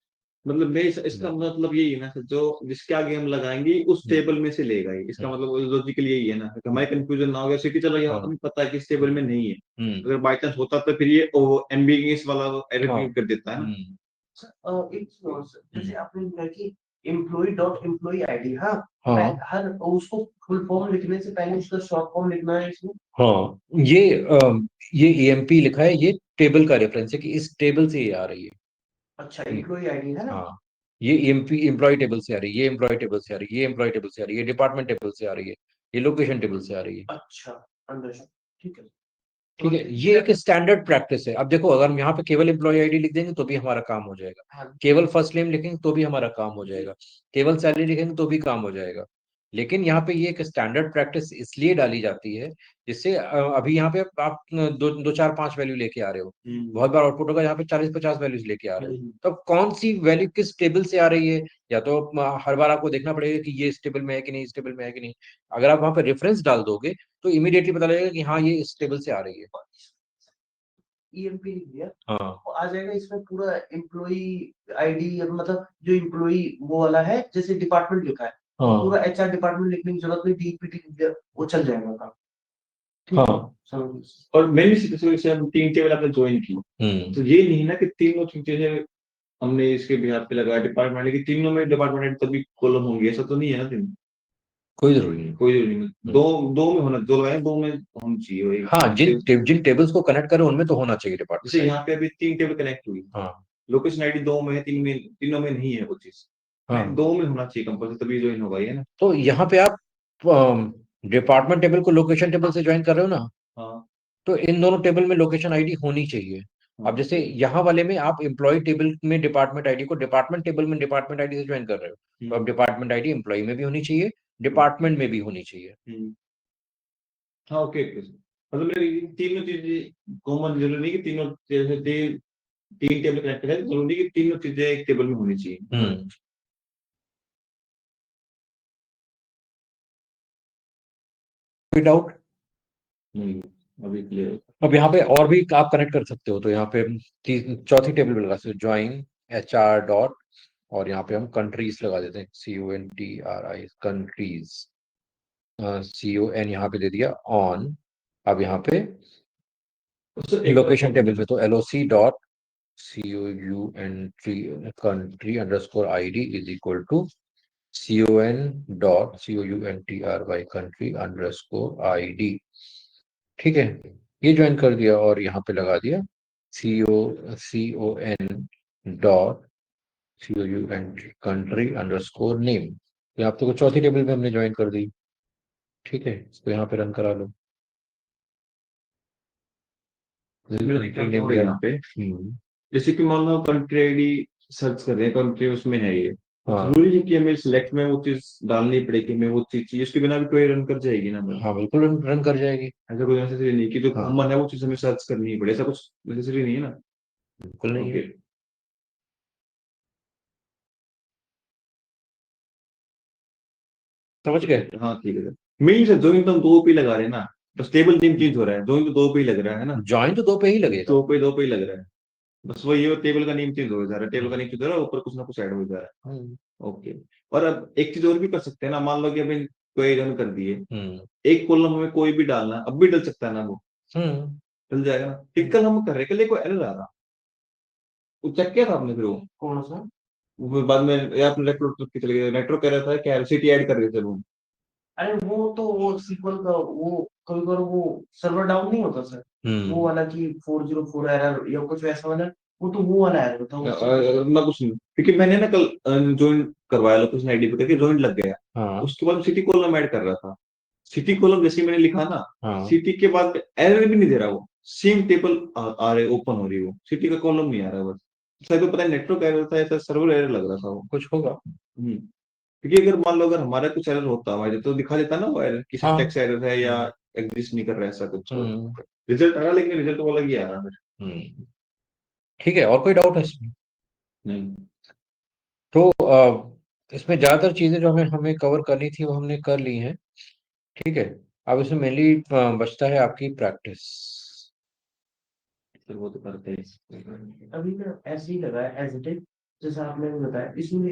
मतलब मैं इसका मतलब यही है ना सर, जो जिसके आगे हम लगाएंगे उस टेबल में से लेगा ही, इसका मतलब लॉजिकली यही है ना कि हमारी कंफ्यूजन ना हो गया। सिटी चला गया, हमें पता है कि इस टेबल में नहीं है, अगर बाई चांस होता तो फिर ये एम्बिगुअस वाला एरर कर देता है ना। एक जैसे आपने कहा कि employee.employee ID। हाँ, हाँ हर उसको फुल फॉर्म लिखने से पहले उसका शॉर्ट फॉर्म लिखना है इसमें। हाँ, ये EMP लिखा है, ये टेबल का रेफरेंस है कि इस टेबल से ये आ रही है। अच्छा, employee ID है ना। हाँ, ये EMP एम्प्लॉय टेबल से आ रही है, ये एम्प्लॉय टेबल से आ रही है, ये एम्प्लॉय टेबल से आ रही है, ये डिपार्टमेंट टेबल से आ रही है, ये लोकेशन टेबल से आ रही है। अच्छा, अंडरस्टूड, ठीक है। ठीक तो है, ये एक स्टैंडर्ड प्रैक्टिस है। अब देखो, अगर हम यहाँ पे केवल एम्प्लॉय आईडी लिख देंगे तो भी हमारा काम हो जाएगा, हाँ, केवल फर्स्ट नेम लिखेंगे तो भी हमारा काम हो जाएगा, केवल सैलरी लिखेंगे तो भी काम हो जाएगा। लेकिन यहाँ पे ये एक स्टैंडर्ड प्रैक्टिस इसलिए डाली जाती है जिससे अभी यहाँ पे आप दो दो चार पांच वैल्यू लेके आ रहे हो, बहुत बार आउटपुट होगा यहाँ पे 40-50 वैल्यूज लेके आ रहे हो। तो अब कौन सी वैल्यू किस टेबल से आ रही है, या तो हर बार आपको देखना पड़ेगा कि ये इस टेबल में है कि नहीं, इस टेबल में है कि नहीं। अगर आप वहां पे रेफरेंस डाल दोगे तो इमीडिएटली पता लगेगा कि हाँ, ये इस टेबल से आ रही है। EMP लिख दिया हाँ तो आ जाएगा इसमें पूरा employee ID, मतलब जो एम्प्लॉई वो वाला है, जैसे डिपार्टमेंट लिखा है तो हाँ पूरा HR डिपार्टमेंट लिखने की जरूरत नहीं, DPT लिख दिया वो चल जाएगा काम। ठीक है, हाँ। समझ गए। और मेनली जैसे हम 3 टेबल आपने ज्वाइन की, तो ये नहीं ना कि तीनों चीजें हमने इसके बिहार पे लगाया डिपार्टमेंट, लेकिन तीनों में डिपार्टमेंट तभी कॉलम होंगे, ऐसा तो नहीं है ना तीनों। कोई जरूरी नहीं। कोई जरूरी नहीं, दो दो में होना, दो लगाए दो में होना चाहिए वही। हाँ, जिन टेबल्स को कनेक्ट करें उनमें तो होना चाहिए जैसे डिपार्टमेंट। यहाँ पे अभी 3 टेबल कनेक्ट हुई, हाँ लोकेशन आईडी 2 में है, 3 में, तीनों में नहीं है वो चीज, हाँ। 2 में होना चाहिए कंपल्सरी, तभी ज्वाइन होगा ये ना। तो यहाँ पे आप डिपार्टमेंट टेबल को लोकेशन टेबल से ज्वाइन कर रहे हो ना, हाँ तो इन दोनों टेबल में लोकेशन आईडी होनी चाहिए। अब हाँ जैसे यहाँ वाले में आप एम्प्लॉय टेबल में डिपार्टमेंट आईडी को डिपार्टमेंट टेबल में डिपार्टमेंट आईडी से ज्वाइन कर रहे हो, तो अब डिपार्टमेंट आईडी एम्प्लॉय में भी होनी चाहिए, डिपार्टमेंट में भी होनी चाहिए। हाँ ओके ओके। मतलब मेरे ये तीनों चीजें कॉमन, जरूरी नहीं कि तीनों जैसे 3 टेबल कनेक्ट है, जरूरी नहीं कि तीनों चीजें एक टेबल में होनी चाहिए। कोई डाउट? नहीं, अभी क्लियर। अब यहाँ पे और भी आप कनेक्ट कर सकते हो, तो यहाँ पे चौथी टेबल पे लगा सकते हो, ज्वाइन HR डॉट, और यहाँ पे हम कंट्रीज लगा देते हैं, CONTRI कंट्रीज, CON यहाँ पे दे दिया ऑन। अब यहाँ पे लोकेशन टेबल पे तो LOC dot COUNT country underscore ID is equal to CON dot COUNTRY country underscore ID। ठीक है, ये ज्वाइन कर दिया और यहाँ पे लगा दिया CON dot COUNT country underscore name. ये आप तो चौथी टेबल पे हमने ज्वाइन कर दी। ठीक है, इसको यहाँ पे रन करा लो। नेम पे यहाँ पे जैसे कि मान लो कंट्री आईडी सर्च कर रहे हैं, कंट्री उसमें है ये, हाँ जरूरी है कि हमें सिलेक्ट में वो चीज डालनी पड़ेगी, हमें वो चीज चाहिए, उसके बिना भी कोई रन कर जाएगी ना हमें। हाँ, बिल्कुल रन कर जाएगी। ऐसा कोई नेसेसरी नहीं कि जो हाँ, कॉमन है वो चीज हमें सर्च करनी ही पड़े, ऐसा कुछ नेसेसरी नहीं है ना। बिल्कुल नहीं है। ओके समझ गए? हाँ ठीक है सर। मेन से ज्वाइन तो हम 2 पे लगा रहे हैं ना, बस टेबल नेम चेंज हो रहा है, ज्वाइन तो 2 पे ही लग रहा है ना। ज्वाइन तो 2 पे ही लगेगा। 2 पे ही लग रहा है, बस वही है, टेबल का नेम चेंज हो जा रहा है, टेबल का नेम चेंज हो रहा है, ऊपर कुछ ना कुछ ऐड हो जा रहा है। ओके। और अब एक चीज और भी कर सकते हैं ना, मान लो कि अभी कोई रन कर दिए, हम्म एक कॉलम हमें कोई भी डालना, अब भी डल सकता है ना वो, हम्म डल जाएगा ना। टिकल हम कर रहे कल कोई एरर आ रहा, वो चेक किया था आपने फिर कौन सा? वो बाद में या आपने नेटवर्क के चले गए, नेटवर्क कह रहा था क्या सिटी ऐड कर रहे थे वो। अरे वो तो वो सीक्वल का वो कभी कभी वो सर्वर डाउन नहीं होता सर, वो वाला की 404 एरर या कुछ वैसा वाला, वो तो वो वाला एरर होता है उससे कुछ मैं कुछ नहीं, क्योंकि मैंने ना कल ज्वाइन करवाया लोकेशन आईडी पे करके ज्वाइन लग गया, हाँ उसके बाद सिटी कॉलम ऐड कर रहा था, सिटी कॉलम जैसे मैंने लिखा ना, हाँ। सिटी के बाद एरर भी नहीं दे रहा वो, सेम टेबल आ रहे ओपन हो रही है, वो सिटी का कॉलम नहीं आ रहा, बस शायद को पता है नेटवर्क एरर था या सर्वर एरर लग रहा था वो। कुछ होगा। क्योंकि अगर मान लो अगर हमारा कुछ एरर होता हमारे तो दिखा देता ना वो एरर कि हाँ। सिंटैक्स एरर है या एग्जिस्ट नहीं कर रहा है, ऐसा कुछ हम्म रिजल्ट आ रहा, लेकिन रिजल्ट वो अलग ही आ रहा है हम्म। ठीक है, और कोई डाउट है इसमें? नहीं। तो इसमें ज्यादातर चीजें जो हमें हमें कवर करनी थी वो हमने कर ली हैं। ठीक है, अब इसमें मेनली बचता है आपकी प्रैक्टिस। फिर वो तो करते हैं। अभी ना ऐसे ही लगा है एज इट इज, जैसा आपने बताया इसमें